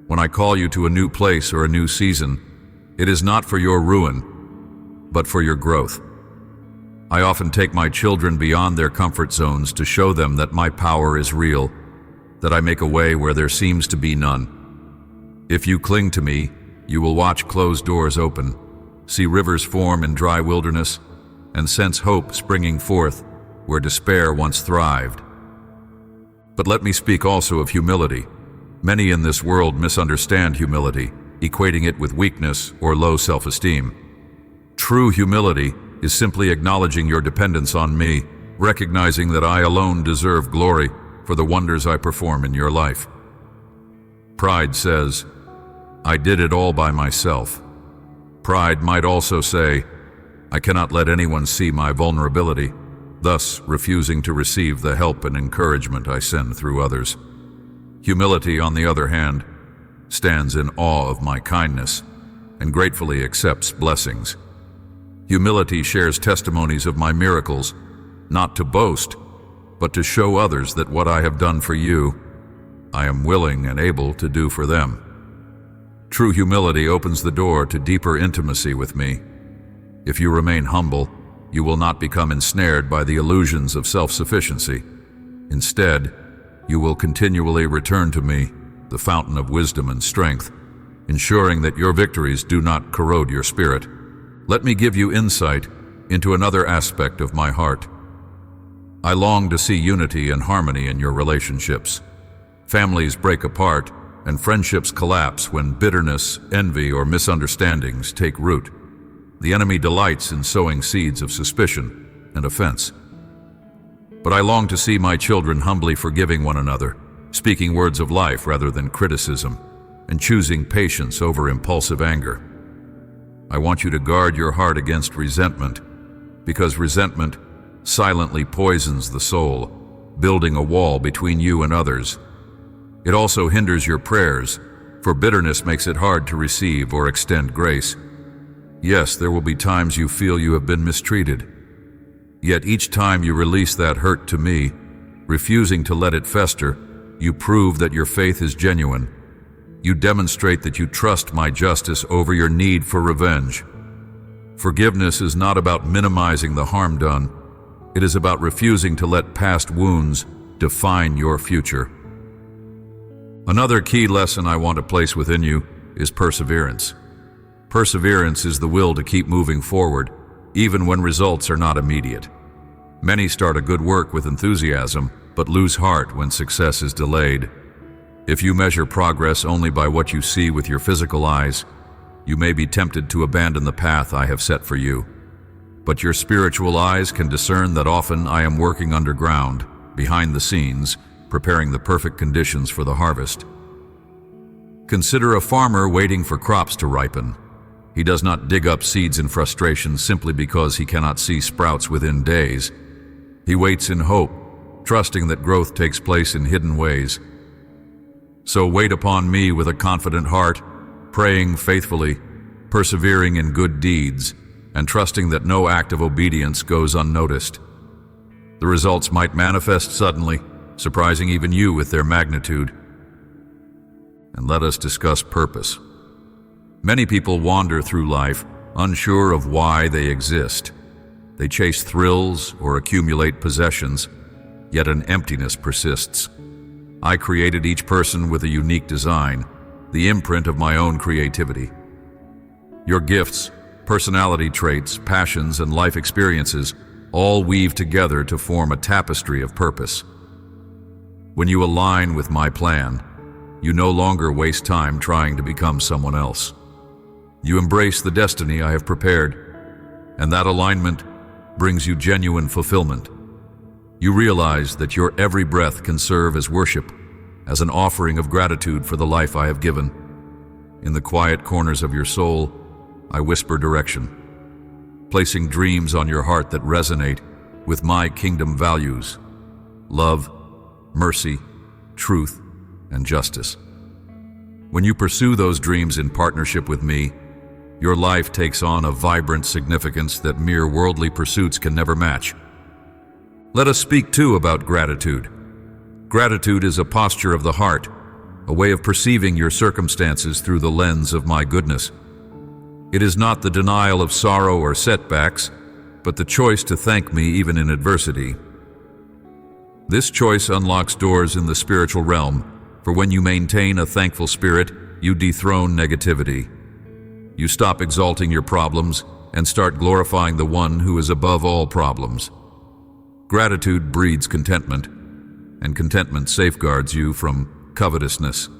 When I call you to a new place or a new season, it is not for your ruin, but for your growth. I often take my children beyond their comfort zones to show them that my power is real, that I make a way where there seems to be none. If you cling to me, you will watch closed doors open, see rivers form in dry wilderness, and sense hope springing forth where despair once thrived. But let me speak also of humility. Many in this world misunderstand humility, equating it with weakness or low self-esteem. True humility is simply acknowledging your dependence on me, recognizing that I alone deserve glory for the wonders I perform in your life. Pride says, I did it all by myself. Pride might also say, I cannot let anyone see my vulnerability, thus refusing to receive the help and encouragement I send through others. Humility, on the other hand, stands in awe of my kindness and gratefully accepts blessings. Humility shares testimonies of my miracles, not to boast, but to show others that what I have done for you, I am willing and able to do for them. True humility opens the door to deeper intimacy with me. If you remain humble, you will not become ensnared by the illusions of self-sufficiency. Instead, you will continually return to me, the fountain of wisdom and strength, ensuring that your victories do not corrode your spirit. Let me give you insight into another aspect of my heart. I long to see unity and harmony in your relationships. Families break apart and friendships collapse when bitterness, envy, or misunderstandings take root. The enemy delights in sowing seeds of suspicion and offense. But I long to see my children humbly forgiving one another, speaking words of life rather than criticism, and choosing patience over impulsive anger. I want you to guard your heart against resentment, because resentment silently poisons the soul, building a wall between you and others. It also hinders your prayers, for bitterness makes it hard to receive or extend grace. Yes, there will be times you feel you have been mistreated. Yet each time you release that hurt to me, refusing to let it fester, you prove that your faith is genuine. You demonstrate that you trust my justice over your need for revenge. Forgiveness is not about minimizing the harm done. It is about refusing to let past wounds define your future. Another key lesson I want to place within you is perseverance. Perseverance is the will to keep moving forward, even when results are not immediate. Many start a good work with enthusiasm, but lose heart when success is delayed. If you measure progress only by what you see with your physical eyes, you may be tempted to abandon the path I have set for you. But your spiritual eyes can discern that often I am working underground, behind the scenes, preparing the perfect conditions for the harvest. Consider a farmer waiting for crops to ripen. He does not dig up seeds in frustration simply because he cannot see sprouts within days. He waits in hope, trusting that growth takes place in hidden ways. So wait upon me with a confident heart, praying faithfully, persevering in good deeds, and trusting that no act of obedience goes unnoticed. The results might manifest suddenly, surprising even you with their magnitude. And let us discuss purpose. Many people wander through life, unsure of why they exist. They chase thrills or accumulate possessions, yet an emptiness persists. I created each person with a unique design, the imprint of my own creativity. Your gifts, personality traits, passions, and life experiences all weave together to form a tapestry of purpose. When you align with my plan, you no longer waste time trying to become someone else. You embrace the destiny I have prepared, and that alignment brings you genuine fulfillment. You realize that your every breath can serve as worship, as an offering of gratitude for the life I have given. In the quiet corners of your soul, I whisper direction, placing dreams on your heart that resonate with my kingdom values: love, mercy, truth, and justice. When you pursue those dreams in partnership with me, your life takes on a vibrant significance that mere worldly pursuits can never match. Let us speak too about gratitude. Gratitude is a posture of the heart, a way of perceiving your circumstances through the lens of my goodness. It is not the denial of sorrow or setbacks, but the choice to thank me even in adversity. This choice unlocks doors in the spiritual realm, for when you maintain a thankful spirit, you dethrone negativity. You stop exalting your problems and start glorifying the one who is above all problems. Gratitude breeds contentment, and contentment safeguards you from covetousness,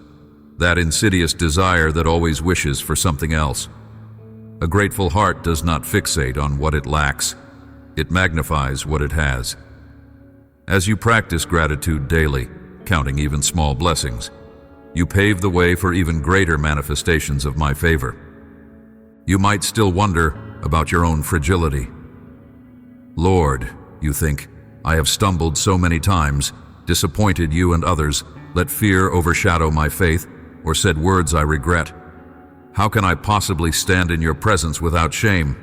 that insidious desire that always wishes for something else. A grateful heart does not fixate on what it lacks, it magnifies what it has. As you practice gratitude daily, counting even small blessings, you pave the way for even greater manifestations of my favor. You might still wonder about your own fragility. Lord, you think, I have stumbled so many times, disappointed you and others, let fear overshadow my faith, or said words I regret. How can I possibly stand in your presence without shame?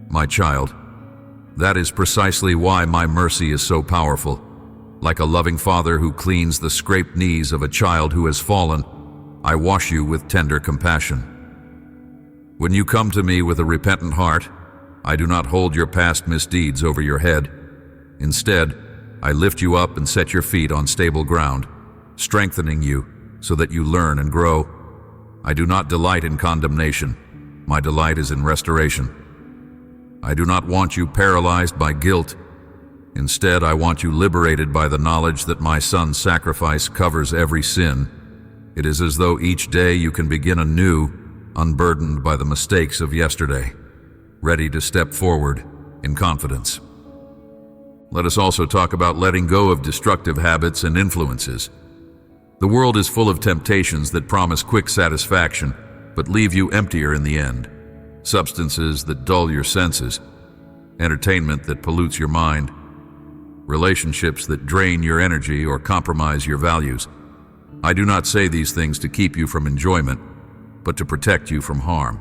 My child, that is precisely why my mercy is so powerful. Like a loving father who cleans the scraped knees of a child who has fallen, I wash you with tender compassion. When you come to me with a repentant heart, I do not hold your past misdeeds over your head. Instead, I lift you up and set your feet on stable ground, strengthening you so that you learn and grow. I do not delight in condemnation. My delight is in restoration. I do not want you paralyzed by guilt. Instead, I want you liberated by the knowledge that my son's sacrifice covers every sin. It is as though each day you can begin anew, unburdened by the mistakes of yesterday, ready to step forward in confidence. Let us also talk about letting go of destructive habits and influences. The world is full of temptations that promise quick satisfaction, but leave you emptier in the end. Substances that dull your senses, entertainment that pollutes your mind, relationships that drain your energy or compromise your values. I do not say these things to keep you from enjoyment, but to protect you from harm.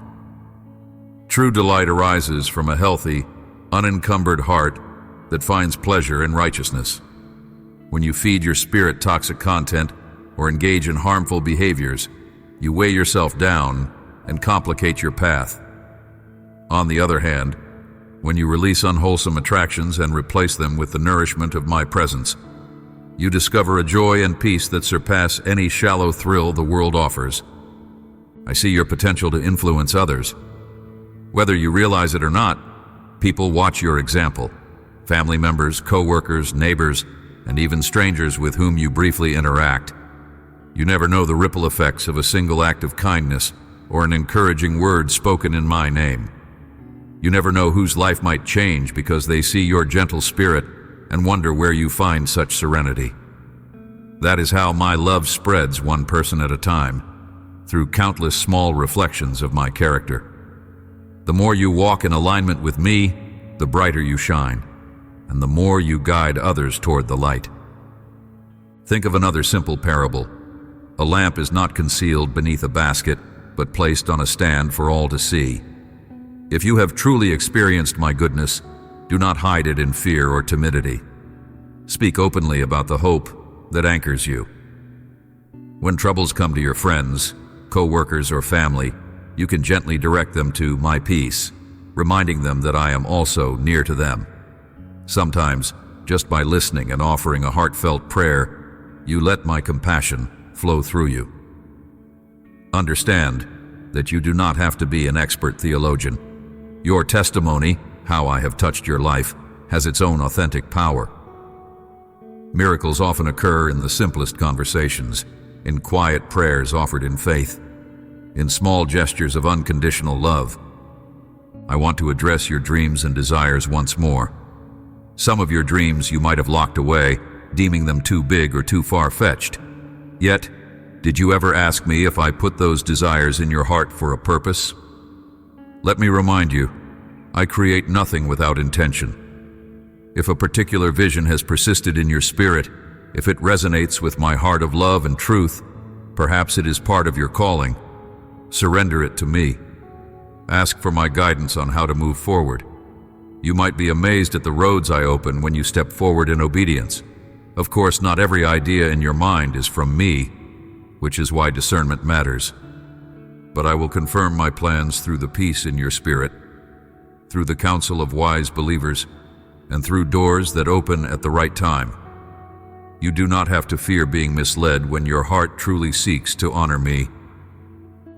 True delight arises from a healthy, unencumbered heart that finds pleasure in righteousness. When you feed your spirit toxic content or engage in harmful behaviors, you weigh yourself down and complicate your path. On the other hand, when you release unwholesome attractions and replace them with the nourishment of my presence, you discover a joy and peace that surpass any shallow thrill the world offers. I see your potential to influence others. Whether you realize it or not, people watch your example. Family members, co-workers, neighbors, and even strangers with whom you briefly interact. You never know the ripple effects of a single act of kindness or an encouraging word spoken in my name. You never know whose life might change because they see your gentle spirit and wonder where you find such serenity. That is how my love spreads one person at a time, through countless small reflections of my character. The more you walk in alignment with me, the brighter you shine, and the more you guide others toward the light. Think of another simple parable. A lamp is not concealed beneath a basket, but placed on a stand for all to see. If you have truly experienced my goodness, do not hide it in fear or timidity. Speak openly about the hope that anchors you. When troubles come to your friends, co-workers, or family, you can gently direct them to my peace, reminding them that I am also near to them. Sometimes, just by listening and offering a heartfelt prayer, you let my compassion flow through you. Understand that you do not have to be an expert theologian. Your testimony, how I have touched your life, has its own authentic power. Miracles often occur in the simplest conversations, in quiet prayers offered in faith, in small gestures of unconditional love. I want to address your dreams and desires once more. Some of your dreams you might have locked away, deeming them too big or too far-fetched. Yet, did you ever ask me if I put those desires in your heart for a purpose? Let me remind you, I create nothing without intention. If a particular vision has persisted in your spirit, if it resonates with my heart of love and truth, perhaps it is part of your calling. Surrender it to me. Ask for my guidance on how to move forward. You might be amazed at the roads I open when you step forward in obedience. Of course, not every idea in your mind is from me, which is why discernment matters. But I will confirm my plans through the peace in your spirit, through the counsel of wise believers, and through doors that open at the right time. You do not have to fear being misled when your heart truly seeks to honor me.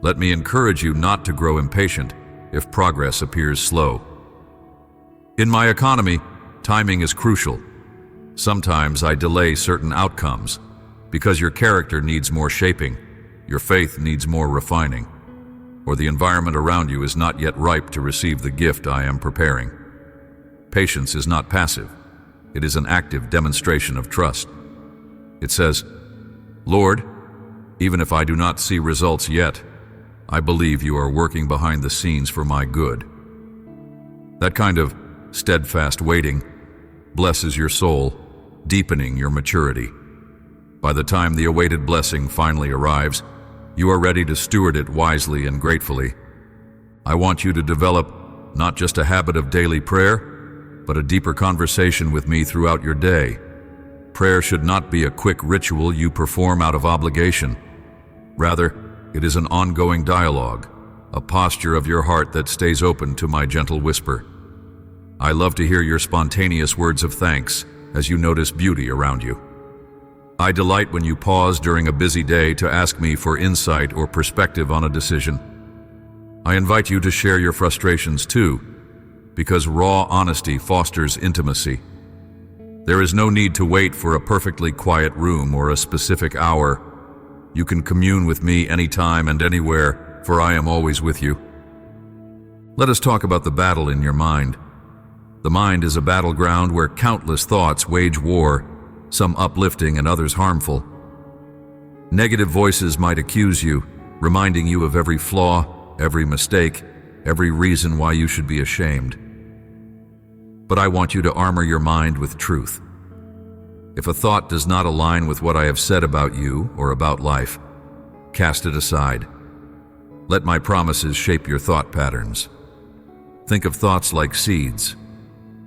Let me encourage you not to grow impatient if progress appears slow. In my economy, timing is crucial. Sometimes I delay certain outcomes because your character needs more shaping, your faith needs more refining, or the environment around you is not yet ripe to receive the gift I am preparing. Patience is not passive. It is an active demonstration of trust. It says, Lord, even if I do not see results yet, I believe you are working behind the scenes for my good. That kind of steadfast waiting blesses your soul, deepening your maturity. By the time the awaited blessing finally arrives, you are ready to steward it wisely and gratefully. I want you to develop not just a habit of daily prayer, but a deeper conversation with me throughout your day. Prayer should not be a quick ritual you perform out of obligation. Rather, it is an ongoing dialogue, a posture of your heart that stays open to my gentle whisper. I love to hear your spontaneous words of thanks as you notice beauty around you. I delight when you pause during a busy day to ask me for insight or perspective on a decision. I invite you to share your frustrations too, because raw honesty fosters intimacy. There is no need to wait for a perfectly quiet room or a specific hour. You can commune with me anytime and anywhere, for I am always with you. Let us talk about the battle in your mind. The mind is a battleground where countless thoughts wage war, some uplifting and others harmful. Negative voices might accuse you, reminding you of every flaw, every mistake, every reason why you should be ashamed. But I want you to armor your mind with truth. If a thought does not align with what I have said about you or about life, cast it aside. Let my promises shape your thought patterns. Think of thoughts like seeds.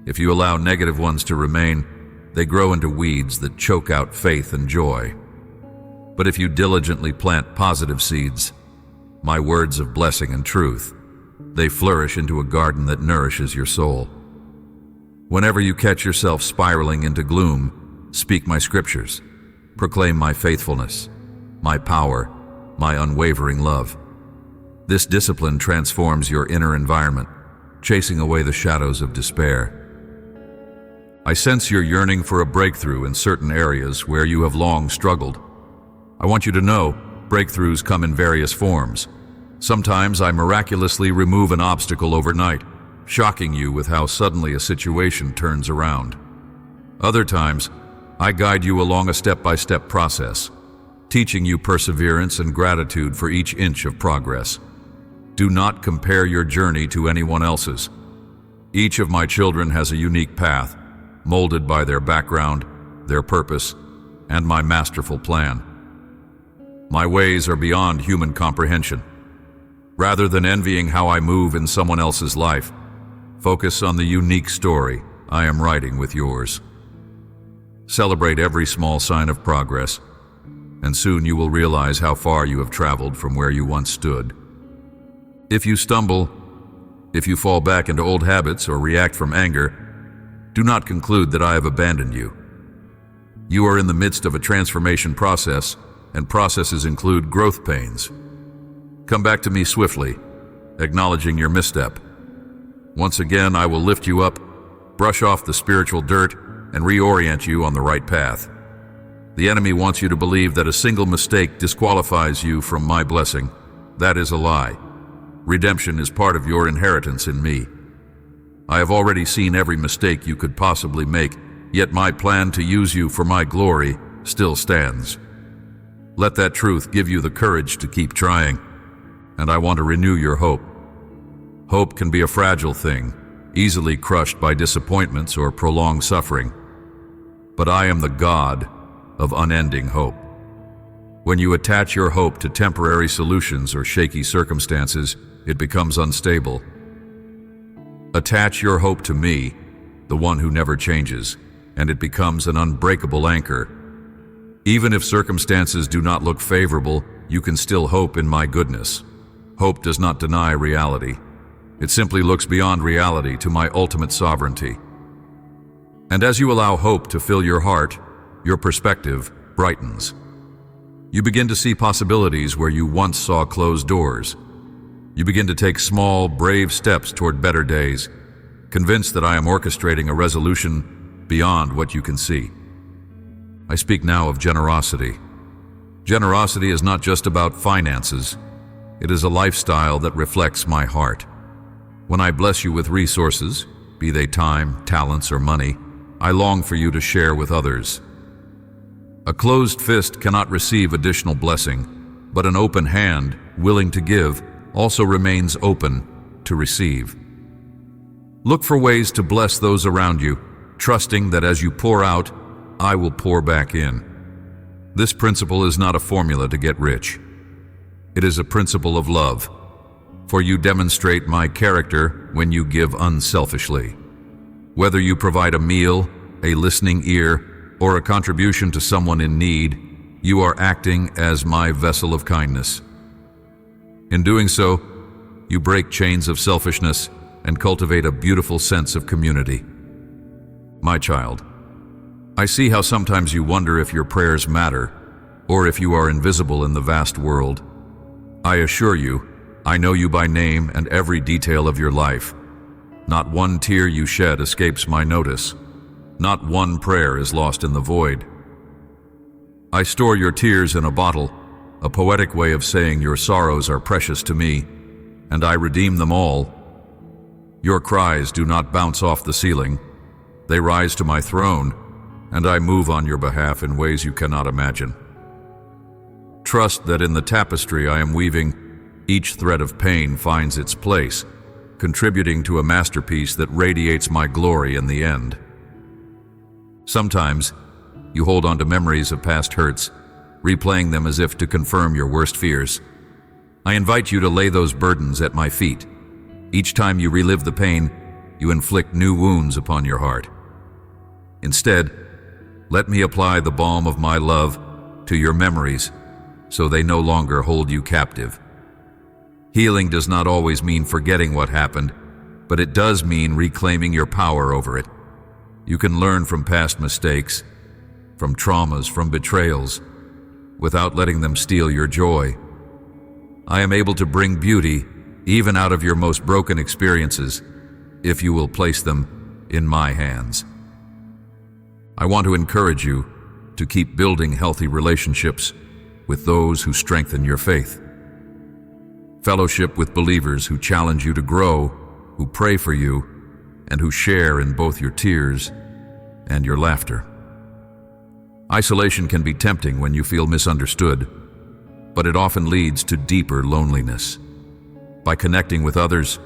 If you allow negative ones to remain, they grow into weeds that choke out faith and joy. But if you diligently plant positive seeds, my words of blessing and truth, they flourish into a garden that nourishes your soul. Whenever you catch yourself spiraling into gloom, speak my scriptures, proclaim my faithfulness, my power, my unwavering love. This discipline transforms your inner environment, chasing away the shadows of despair. I sense your yearning for a breakthrough in certain areas where you have long struggled. I want you to know, breakthroughs come in various forms. Sometimes I miraculously remove an obstacle overnight, shocking you with how suddenly a situation turns around. Other times, I guide you along a step-by-step process, teaching you perseverance and gratitude for each inch of progress. Do not compare your journey to anyone else's. Each of my children has a unique path, molded by their background, their purpose, and my masterful plan. My ways are beyond human comprehension. Rather than envying how I move in someone else's life, focus on the unique story I am writing with yours. Celebrate every small sign of progress, and soon you will realize how far you have traveled from where you once stood. If you stumble, if you fall back into old habits or react from anger, do not conclude that I have abandoned you. You are in the midst of a transformation process, and processes include growth pains. Come back to me swiftly, acknowledging your misstep. Once again, I will lift you up, brush off the spiritual dirt, and reorient you on the right path. The enemy wants you to believe that a single mistake disqualifies you from my blessing. That is a lie. Redemption is part of your inheritance in me. I have already seen every mistake you could possibly make, yet my plan to use you for my glory still stands. Let that truth give you the courage to keep trying, and I want to renew your hope. Hope can be a fragile thing, easily crushed by disappointments or prolonged suffering. But I am the God of unending hope. When you attach your hope to temporary solutions or shaky circumstances, it becomes unstable. Attach your hope to me, the one who never changes, and it becomes an unbreakable anchor. Even if circumstances do not look favorable, you can still hope in my goodness. Hope does not deny reality. It simply looks beyond reality to my ultimate sovereignty. And as you allow hope to fill your heart, your perspective brightens. You begin to see possibilities where you once saw closed doors. You begin to take small, brave steps toward better days, convinced that I am orchestrating a resolution beyond what you can see. I speak now of generosity. Generosity is not just about finances. It is a lifestyle that reflects my heart. When I bless you with resources, be they time, talents, or money, I long for you to share with others. A closed fist cannot receive additional blessing, but an open hand, willing to give, also remains open to receive. Look for ways to bless those around you, trusting that as you pour out, I will pour back in. This principle is not a formula to get rich. It is a principle of love, for you demonstrate my character when you give unselfishly. Whether you provide a meal, a listening ear, or a contribution to someone in need, you are acting as my vessel of kindness. In doing so, you break chains of selfishness and cultivate a beautiful sense of community. My child, I see how sometimes you wonder if your prayers matter, or if you are invisible in the vast world. I assure you, I know you by name and every detail of your life. Not one tear you shed escapes my notice. Not one prayer is lost in the void. I store your tears in a bottle, a poetic way of saying your sorrows are precious to me, and I redeem them all. Your cries do not bounce off the ceiling. They rise to my throne, and I move on your behalf in ways you cannot imagine. Trust that in the tapestry I am weaving, each thread of pain finds its place, contributing to a masterpiece that radiates my glory in the end. Sometimes, you hold on to memories of past hurts, replaying them as if to confirm your worst fears. I invite you to lay those burdens at my feet. Each time you relive the pain, you inflict new wounds upon your heart. Instead, let me apply the balm of my love to your memories so they no longer hold you captive. Healing does not always mean forgetting what happened, but it does mean reclaiming your power over it. You can learn from past mistakes, from traumas, from betrayals, without letting them steal your joy. I am able to bring beauty even out of your most broken experiences if you will place them in my hands. I want to encourage you to keep building healthy relationships with those who strengthen your faith. Fellowship with believers who challenge you to grow, who pray for you, and who share in both your tears and your laughter. Isolation can be tempting when you feel misunderstood, but it often leads to deeper loneliness. By connecting with others,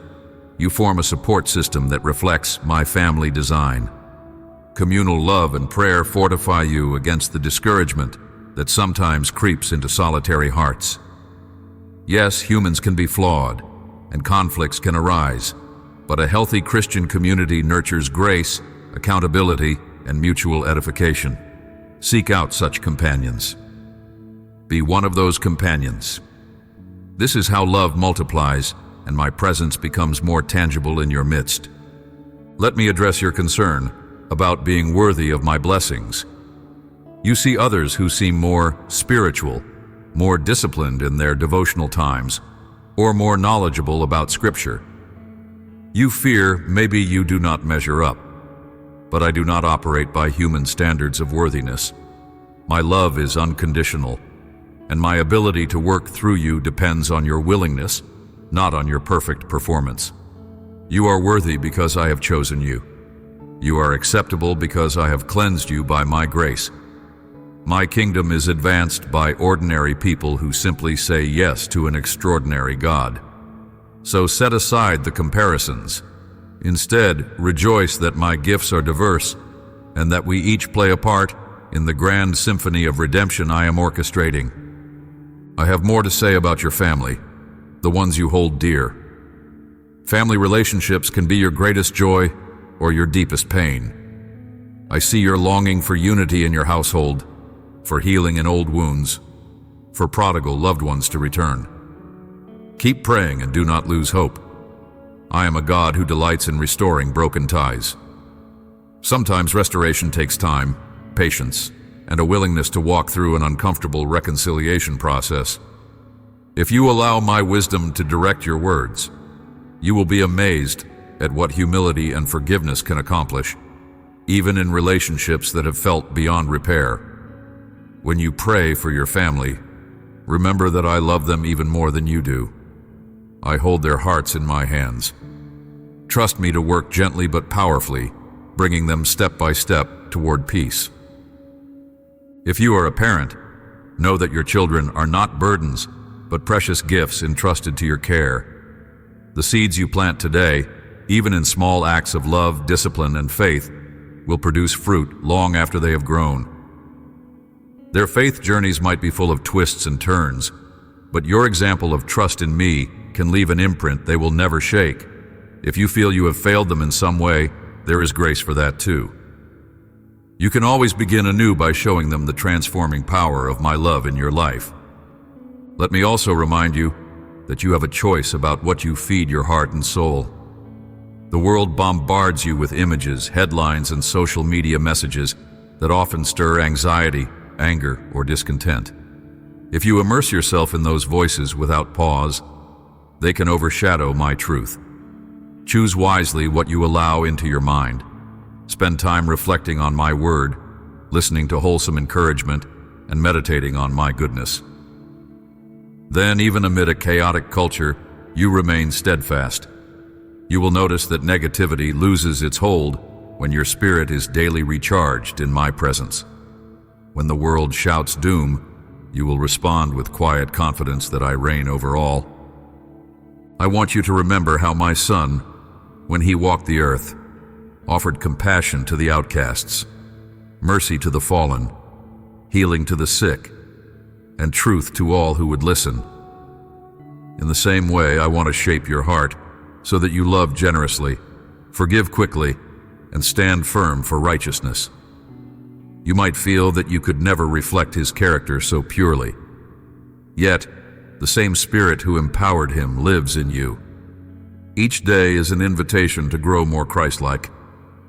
you form a support system that reflects my family design. Communal love and prayer fortify you against the discouragement that sometimes creeps into solitary hearts. Yes, humans can be flawed, and conflicts can arise, but a healthy Christian community nurtures grace, accountability, and mutual edification. Seek out such companions. Be one of those companions. This is how love multiplies and my presence becomes more tangible in your midst. Let me address your concern about being worthy of my blessings. You see others who seem more spiritual, more disciplined in their devotional times, or more knowledgeable about Scripture. You fear maybe you do not measure up, but I do not operate by human standards of worthiness. My love is unconditional, and my ability to work through you depends on your willingness, not on your perfect performance. You are worthy because I have chosen you. You are acceptable because I have cleansed you by my grace. My kingdom is advanced by ordinary people who simply say yes to an extraordinary God. So set aside the comparisons. Instead, rejoice that my gifts are diverse and that we each play a part in the grand symphony of redemption I am orchestrating. I have more to say about your family, the ones you hold dear. Family relationships can be your greatest joy or your deepest pain. I see your longing for unity in your household, for healing in old wounds, for prodigal loved ones to return. Keep praying and do not lose hope. I am a God who delights in restoring broken ties. Sometimes restoration takes time, patience, and a willingness to walk through an uncomfortable reconciliation process. If you allow my wisdom to direct your words, you will be amazed at what humility and forgiveness can accomplish, even in relationships that have felt beyond repair. When you pray for your family, remember that I love them even more than you do. I hold their hearts in my hands. Trust me to work gently but powerfully, bringing them step by step toward peace. If you are a parent, know that your children are not burdens, but precious gifts entrusted to your care. The seeds you plant today, even in small acts of love, discipline, and faith, will produce fruit long after they have grown. Their faith journeys might be full of twists and turns, but your example of trust in me can leave an imprint they will never shake. If you feel you have failed them in some way, there is grace for that too. You can always begin anew by showing them the transforming power of my love in your life. Let me also remind you that you have a choice about what you feed your heart and soul. The world bombards you with images, headlines, and social media messages that often stir anxiety, anger, or discontent. If you immerse yourself in those voices without pause, they can overshadow my truth. Choose wisely what you allow into your mind. Spend time reflecting on my word, listening to wholesome encouragement, and meditating on my goodness. Then, even amid a chaotic culture, you remain steadfast. You will notice that negativity loses its hold when your spirit is daily recharged in my presence. When the world shouts doom, you will respond with quiet confidence that I reign over all. I want you to remember how my Son, when he walked the earth, offered compassion to the outcasts, mercy to the fallen, healing to the sick, and truth to all who would listen. In the same way, I want to shape your heart so that you love generously, forgive quickly, and stand firm for righteousness. You might feel that you could never reflect his character so purely. Yet, the same Spirit who empowered him lives in you. Each day is an invitation to grow more Christ-like,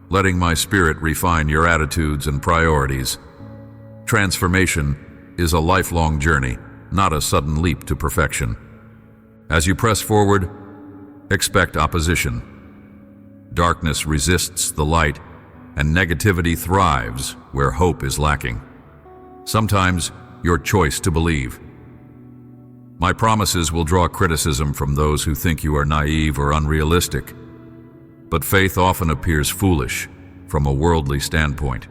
letting my Spirit refine your attitudes and priorities. Transformation is a lifelong journey, not a sudden leap to perfection. As you press forward, expect opposition. Darkness resists the light, and negativity thrives where hope is lacking. Sometimes, your choice to believe. My promises will draw criticism from those who think you are naive or unrealistic, but faith often appears foolish from a worldly standpoint.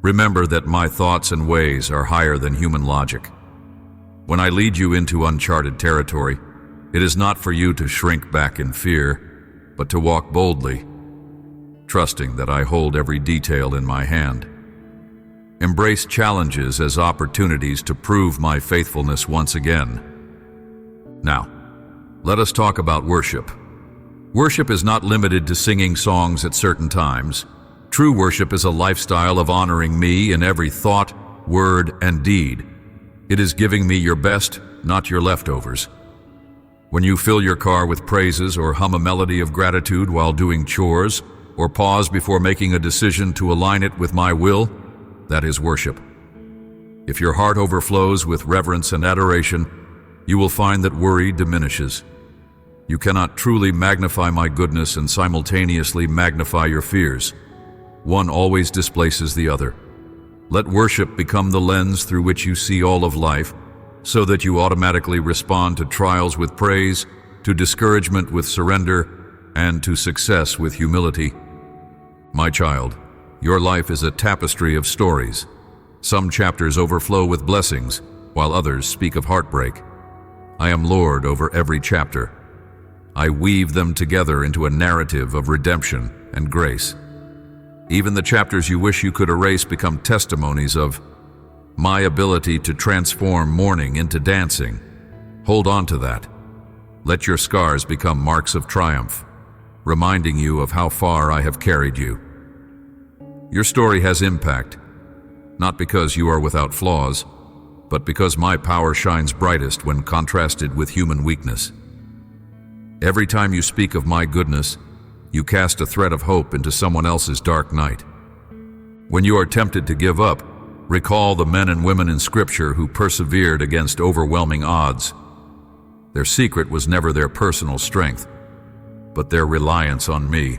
Remember that my thoughts and ways are higher than human logic. When I lead you into uncharted territory, it is not for you to shrink back in fear, but to walk boldly, trusting that I hold every detail in my hand. Embrace challenges as opportunities to prove my faithfulness once again. Now, let us talk about worship. Worship is not limited to singing songs at certain times. True worship is a lifestyle of honoring me in every thought, word, and deed. It is giving me your best, not your leftovers. When you fill your car with praises or hum a melody of gratitude while doing chores, or pause before making a decision to align it with my will, that is worship. If your heart overflows with reverence and adoration, you will find that worry diminishes. You cannot truly magnify my goodness and simultaneously magnify your fears. One always displaces the other. Let worship become the lens through which you see all of life, so that you automatically respond to trials with praise, to discouragement with surrender, and to success with humility. My child, your life is a tapestry of stories. Some chapters overflow with blessings, while others speak of heartbreak. I am Lord over every chapter. I weave them together into a narrative of redemption and grace. Even the chapters you wish you could erase become testimonies of my ability to transform mourning into dancing. Hold on to that. Let your scars become marks of triumph, reminding you of how far I have carried you. Your story has impact, not because you are without flaws, but because my power shines brightest when contrasted with human weakness. Every time you speak of my goodness, you cast a thread of hope into someone else's dark night. When you are tempted to give up, recall the men and women in Scripture who persevered against overwhelming odds. Their secret was never their personal strength, but their reliance on me.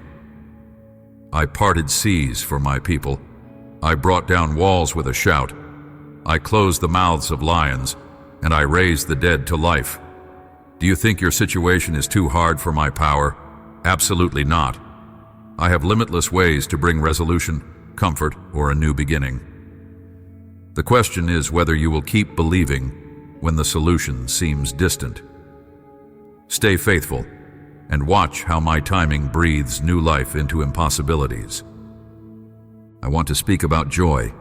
I parted seas for my people. I brought down walls with a shout. I closed the mouths of lions, and I raised the dead to life. Do you think your situation is too hard for my power? Absolutely not. I have limitless ways to bring resolution, comfort, or a new beginning. The question is whether you will keep believing when the solution seems distant. Stay faithful, and watch how my timing breathes new life into impossibilities. I want to speak about joy.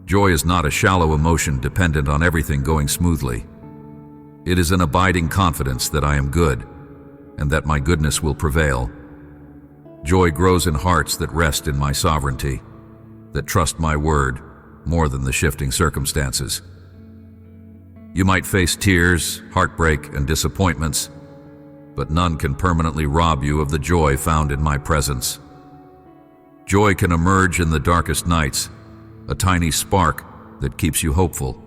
Joy is not a shallow emotion dependent on everything going smoothly. It is an abiding confidence that I am good, and that my goodness will prevail. Joy grows in hearts that rest in my sovereignty, that trust my word more than the shifting circumstances. You might face tears, heartbreak, and disappointments, but none can permanently rob you of the joy found in my presence. Joy can emerge in the darkest nights, a tiny spark that keeps you hopeful.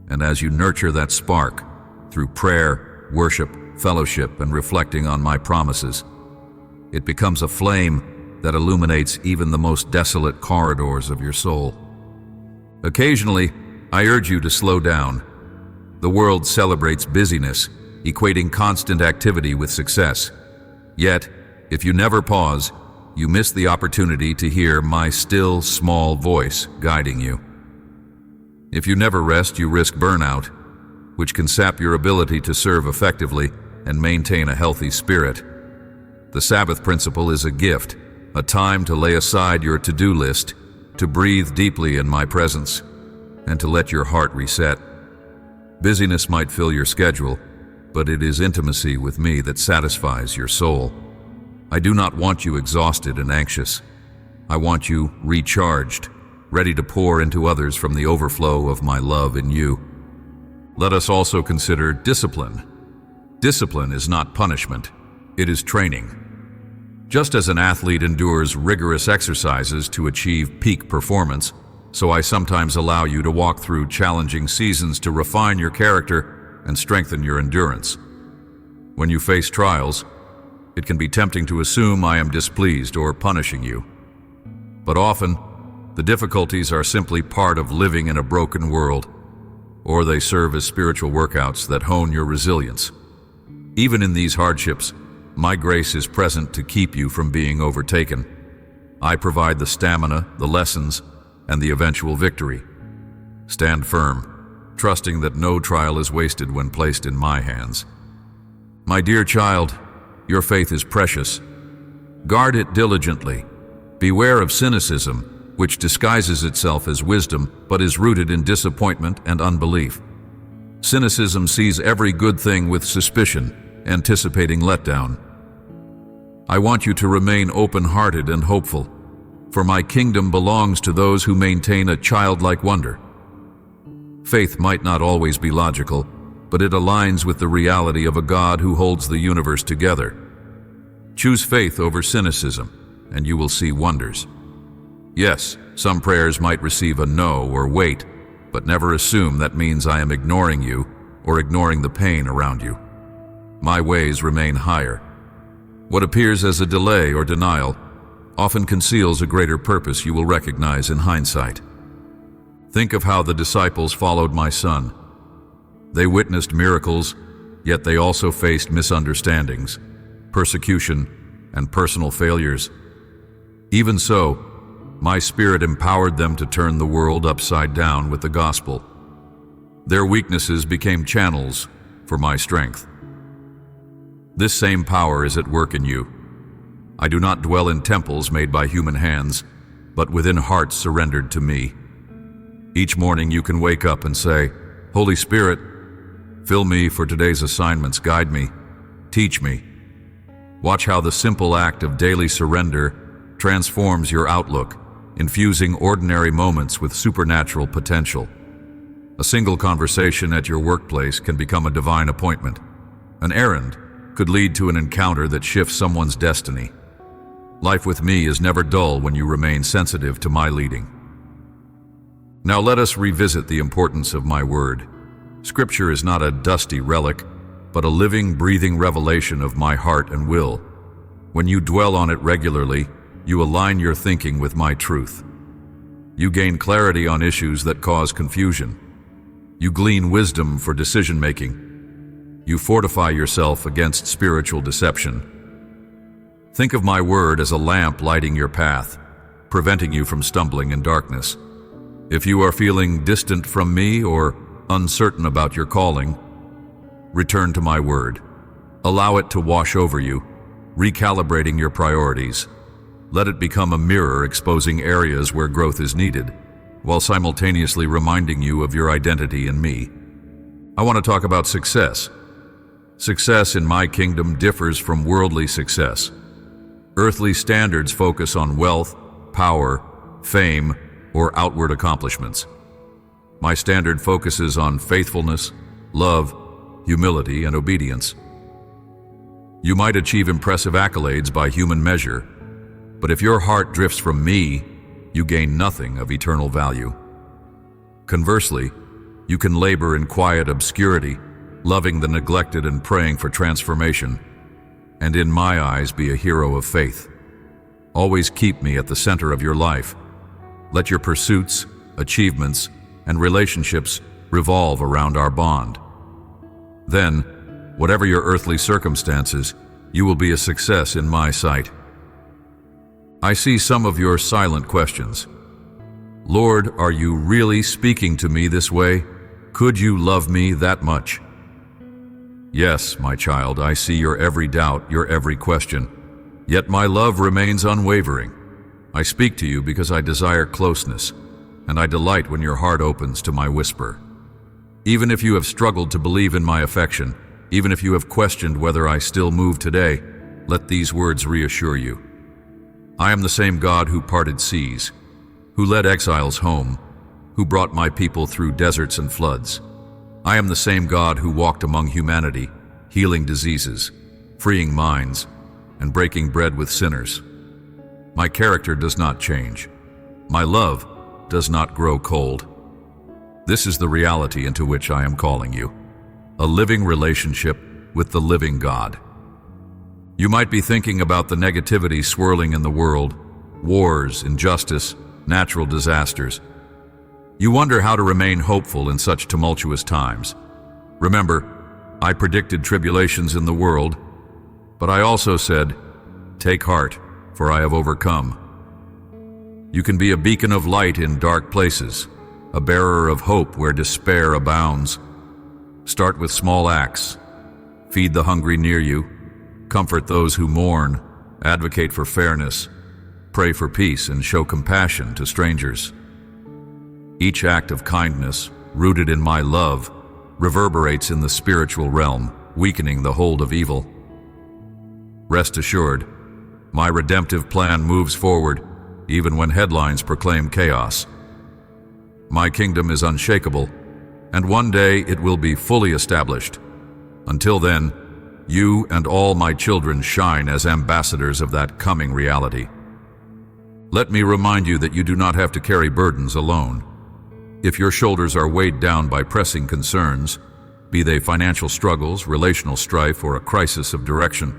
And as you nurture that spark through prayer, worship, fellowship, and reflecting on my promises, it becomes a flame that illuminates even the most desolate corridors of your soul. Occasionally, I urge you to slow down. The world celebrates busyness, equating constant activity with success. Yet, if you never pause, you miss the opportunity to hear my still, small voice guiding you. If you never rest, you risk burnout, which can sap your ability to serve effectively and maintain a healthy spirit. The Sabbath principle is a gift, a time to lay aside your to-do list, to breathe deeply in my presence, and to let your heart reset. Busyness might fill your schedule, but it is intimacy with me that satisfies your soul. I do not want you exhausted and anxious. I want you recharged, ready to pour into others from the overflow of my love in you. Let us also consider discipline. Discipline is not punishment, it is training. Just as an athlete endures rigorous exercises to achieve peak performance, so I sometimes allow you to walk through challenging seasons to refine your character and strengthen your endurance. When you face trials, it can be tempting to assume I am displeased or punishing you. But often, the difficulties are simply part of living in a broken world, or they serve as spiritual workouts that hone your resilience. Even in these hardships, my grace is present to keep you from being overtaken. I provide the stamina, the lessons, and the eventual victory. Stand firm, trusting that no trial is wasted when placed in my hands. My dear child, your faith is precious. Guard it diligently. Beware of cynicism, which disguises itself as wisdom but is rooted in disappointment and unbelief. Cynicism sees every good thing with suspicion, anticipating letdown. I want you to remain open-hearted and hopeful, for my kingdom belongs to those who maintain a childlike wonder. Faith might not always be logical, but it aligns with the reality of a God who holds the universe together. Choose faith over cynicism, and you will see wonders. Yes, some prayers might receive a no or wait, but never assume that means I am ignoring you or ignoring the pain around you. My ways remain higher. What appears as a delay or denial often conceals a greater purpose you will recognize in hindsight. Think of how the disciples followed my Son. They witnessed miracles, yet they also faced misunderstandings, persecution, and personal failures. Even so, my Spirit empowered them to turn the world upside down with the gospel. Their weaknesses became channels for my strength. This same power is at work in you. I do not dwell in temples made by human hands, but within hearts surrendered to me. Each morning you can wake up and say, Holy Spirit, fill me for today's assignments, guide me, teach me. Watch how the simple act of daily surrender transforms your outlook, infusing ordinary moments with supernatural potential. A single conversation at your workplace can become a divine appointment. An errand could lead to an encounter that shifts someone's destiny. Life with me is never dull when you remain sensitive to my leading. Now let us revisit the importance of my word. Scripture is not a dusty relic, but a living, breathing revelation of my heart and will. When you dwell on it regularly, you align your thinking with my truth. You gain clarity on issues that cause confusion. You glean wisdom for decision-making. You fortify yourself against spiritual deception. Think of my word as a lamp lighting your path, preventing you from stumbling in darkness. If you are feeling distant from me or uncertain about your calling, return to my word. Allow it to wash over you, recalibrating your priorities. Let it become a mirror exposing areas where growth is needed, while simultaneously reminding you of your identity in me. I want to talk about success. Success in my kingdom differs from worldly success. Earthly standards focus on wealth, power, fame, or outward accomplishments. My standard focuses on faithfulness, love, humility, and obedience. You might achieve impressive accolades by human measure, but if your heart drifts from me, you gain nothing of eternal value. Conversely, you can labor in quiet obscurity, loving the neglected and praying for transformation, and in my eyes be a hero of faith. Always keep me at the center of your life. Let your pursuits, achievements, and relationships revolve around our bond. Then, whatever your earthly circumstances, you will be a success in my sight. I see some of your silent questions. Lord, are you really speaking to me this way? Could you love me that much? Yes, my child, I see your every doubt, your every question. Yet my love remains unwavering. I speak to you because I desire closeness, and I delight when your heart opens to my whisper. Even if you have struggled to believe in my affection, even if you have questioned whether I still move today, let these words reassure you. I am the same God who parted seas, who led exiles home, who brought my people through deserts and floods. I am the same God who walked among humanity, healing diseases, freeing minds, and breaking bread with sinners. My character does not change. My love does not grow cold. This is the reality into which I am calling you. A living relationship with the living God. You might be thinking about the negativity swirling in the world, wars, injustice, natural disasters. You wonder how to remain hopeful in such tumultuous times. Remember, I predicted tribulations in the world, but I also said, "Take heart, for I have overcome." You can be a beacon of light in dark places, a bearer of hope where despair abounds. Start with small acts. Feed the hungry near you, comfort those who mourn, advocate for fairness, pray for peace, and show compassion to strangers. Each act of kindness, rooted in my love, reverberates in the spiritual realm, weakening the hold of evil. Rest assured, my redemptive plan moves forward, even when headlines proclaim chaos. My kingdom is unshakable, and one day it will be fully established. Until then, you and all my children shine as ambassadors of that coming reality. Let me remind you that you do not have to carry burdens alone. If your shoulders are weighed down by pressing concerns, be they financial struggles, relational strife, or a crisis of direction,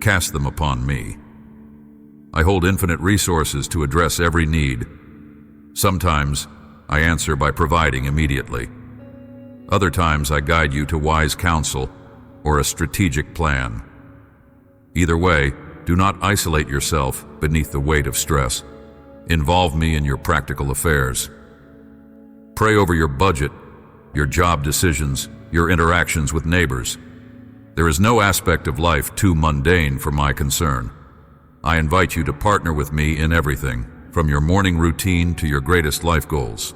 cast them upon me. I hold infinite resources to address every need. Sometimes I answer by providing immediately. Other times I guide you to wise counsel or a strategic plan. Either way, do not isolate yourself beneath the weight of stress. Involve me in your practical affairs. Pray over your budget, your job decisions, your interactions with neighbors. There is no aspect of life too mundane for my concern. I invite you to partner with me in everything, from your morning routine to your greatest life goals.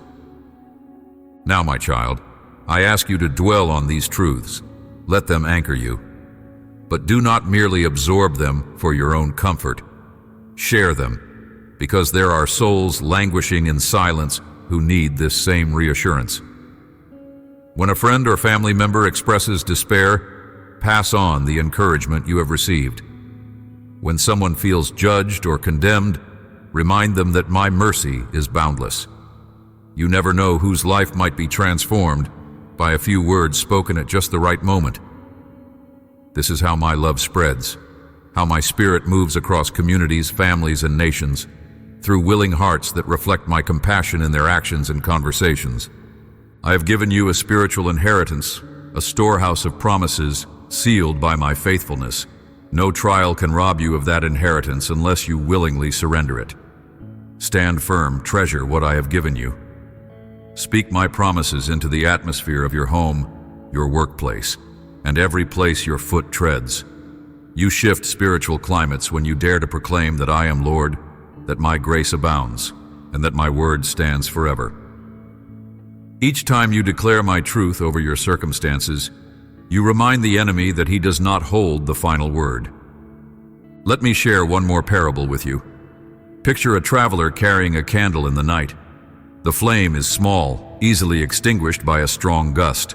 Now, my child, I ask you to dwell on these truths. Let them anchor you. But do not merely absorb them for your own comfort. Share them, because there are souls languishing in silence who need this same reassurance. When a friend or family member expresses despair, pass on the encouragement you have received. When someone feels judged or condemned, remind them that my mercy is boundless. You never know whose life might be transformed by a few words spoken at just the right moment. This is how my love spreads, how my spirit moves across communities, families, and nations, through willing hearts that reflect my compassion in their actions and conversations. I have given you a spiritual inheritance, a storehouse of promises sealed by my faithfulness. No trial can rob you of that inheritance unless you willingly surrender it. Stand firm, treasure what I have given you. Speak my promises into the atmosphere of your home, your workplace, and every place your foot treads. You shift spiritual climates when you dare to proclaim that I am Lord, that my grace abounds, and that my word stands forever. Each time you declare my truth over your circumstances, you remind the enemy that he does not hold the final word. Let me share one more parable with you. Picture a traveler carrying a candle in the night. The flame is small, easily extinguished by a strong gust.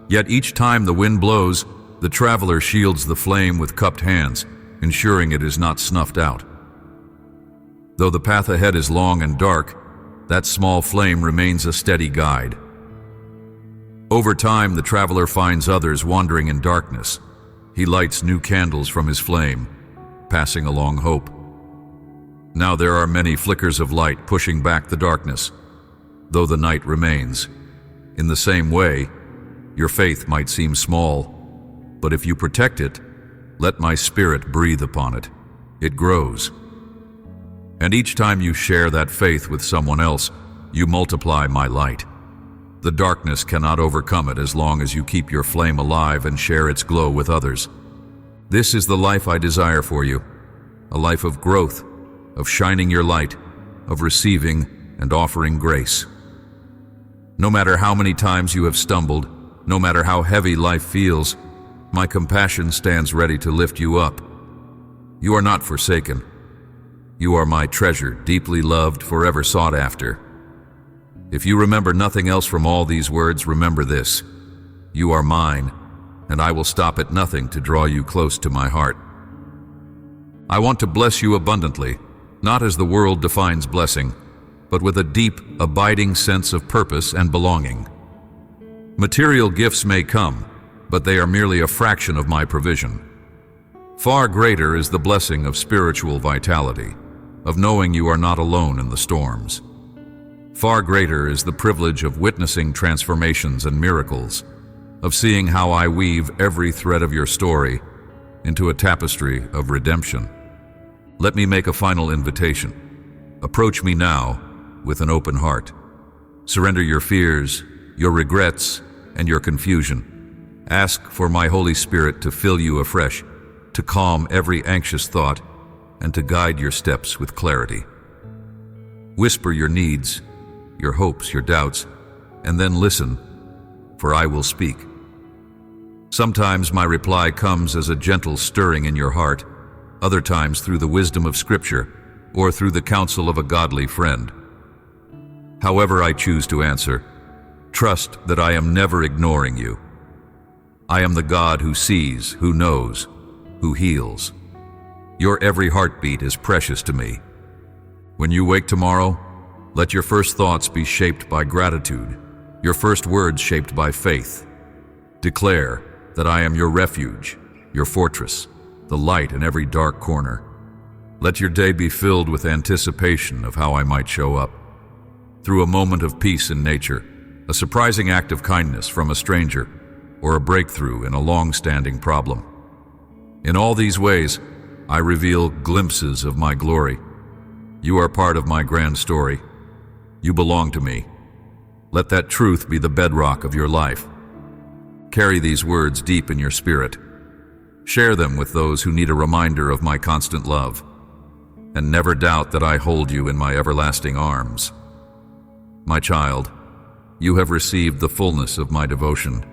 Yet each time the wind blows, the traveler shields the flame with cupped hands, ensuring it is not snuffed out. Though the path ahead is long and dark, that small flame remains a steady guide. Over time, the traveler finds others wandering in darkness. He lights new candles from his flame, passing along hope. Now there are many flickers of light pushing back the darkness, though the night remains. In the same way, your faith might seem small, but if you protect it, let my spirit breathe upon it. It grows. And each time you share that faith with someone else, you multiply my light. The darkness cannot overcome it as long as you keep your flame alive and share its glow with others. This is the life I desire for you, a life of growth, of shining your light, of receiving and offering grace. No matter how many times you have stumbled, no matter how heavy life feels, my compassion stands ready to lift you up. You are not forsaken. You are my treasure, deeply loved, forever sought after. If you remember nothing else from all these words, remember this: you are mine, and I will stop at nothing to draw you close to my heart. I want to bless you abundantly, not as the world defines blessing, but with a deep, abiding sense of purpose and belonging. Material gifts may come, but they are merely a fraction of my provision. Far greater is the blessing of spiritual vitality, of knowing you are not alone in the storms. Far greater is the privilege of witnessing transformations and miracles, of seeing how I weave every thread of your story into a tapestry of redemption. Let me make a final invitation. Approach me now with an open heart. Surrender your fears, your regrets, and your confusion. Ask for my Holy Spirit to fill you afresh, to calm every anxious thought, and to guide your steps with clarity. Whisper your needs, your hopes, your doubts, and then listen, for I will speak. Sometimes my reply comes as a gentle stirring in your heart, other times through the wisdom of Scripture or through the counsel of a godly friend. However I choose to answer, trust that I am never ignoring you. I am the God who sees, who knows, who heals. Your every heartbeat is precious to me. When you wake tomorrow, let your first thoughts be shaped by gratitude, your first words shaped by faith. Declare that I am your refuge, your fortress, the light in every dark corner. Let your day be filled with anticipation of how I might show up. Through a moment of peace in nature, a surprising act of kindness from a stranger, or a breakthrough in a long-standing problem. In all these ways, I reveal glimpses of my glory. You are part of my grand story. You belong to me. Let that truth be the bedrock of your life. Carry these words deep in your spirit. Share them with those who need a reminder of my constant love. And never doubt that I hold you in my everlasting arms. My child, you have received the fullness of my devotion.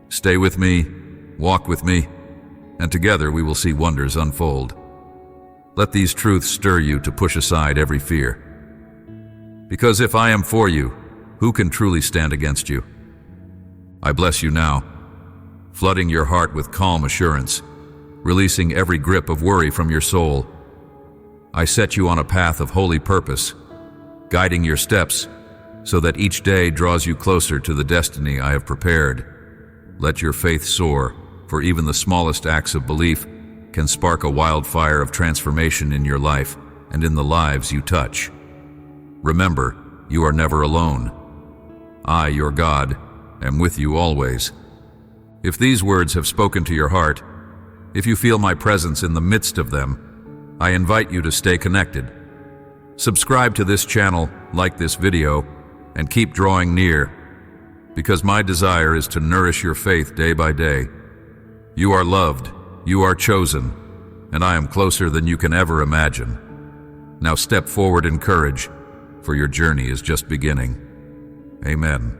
Stay with me, walk with me, and together we will see wonders unfold. Let these truths stir you to push aside every fear. Because if I am for you, who can truly stand against you? I bless you now, flooding your heart with calm assurance, releasing every grip of worry from your soul. I set you on a path of holy purpose, guiding your steps so that each day draws you closer to the destiny I have prepared. Let your faith soar, for even the smallest acts of belief can spark a wildfire of transformation in your life and in the lives you touch. Remember, you are never alone. I, your God, am with you always. If these words have spoken to your heart, if you feel my presence in the midst of them, I invite you to stay connected. Subscribe to this channel, like this video, and keep drawing near, because my desire is to nourish your faith day by day. You are loved, you are chosen, and I am closer than you can ever imagine. Now step forward in courage, for your journey is just beginning. Amen.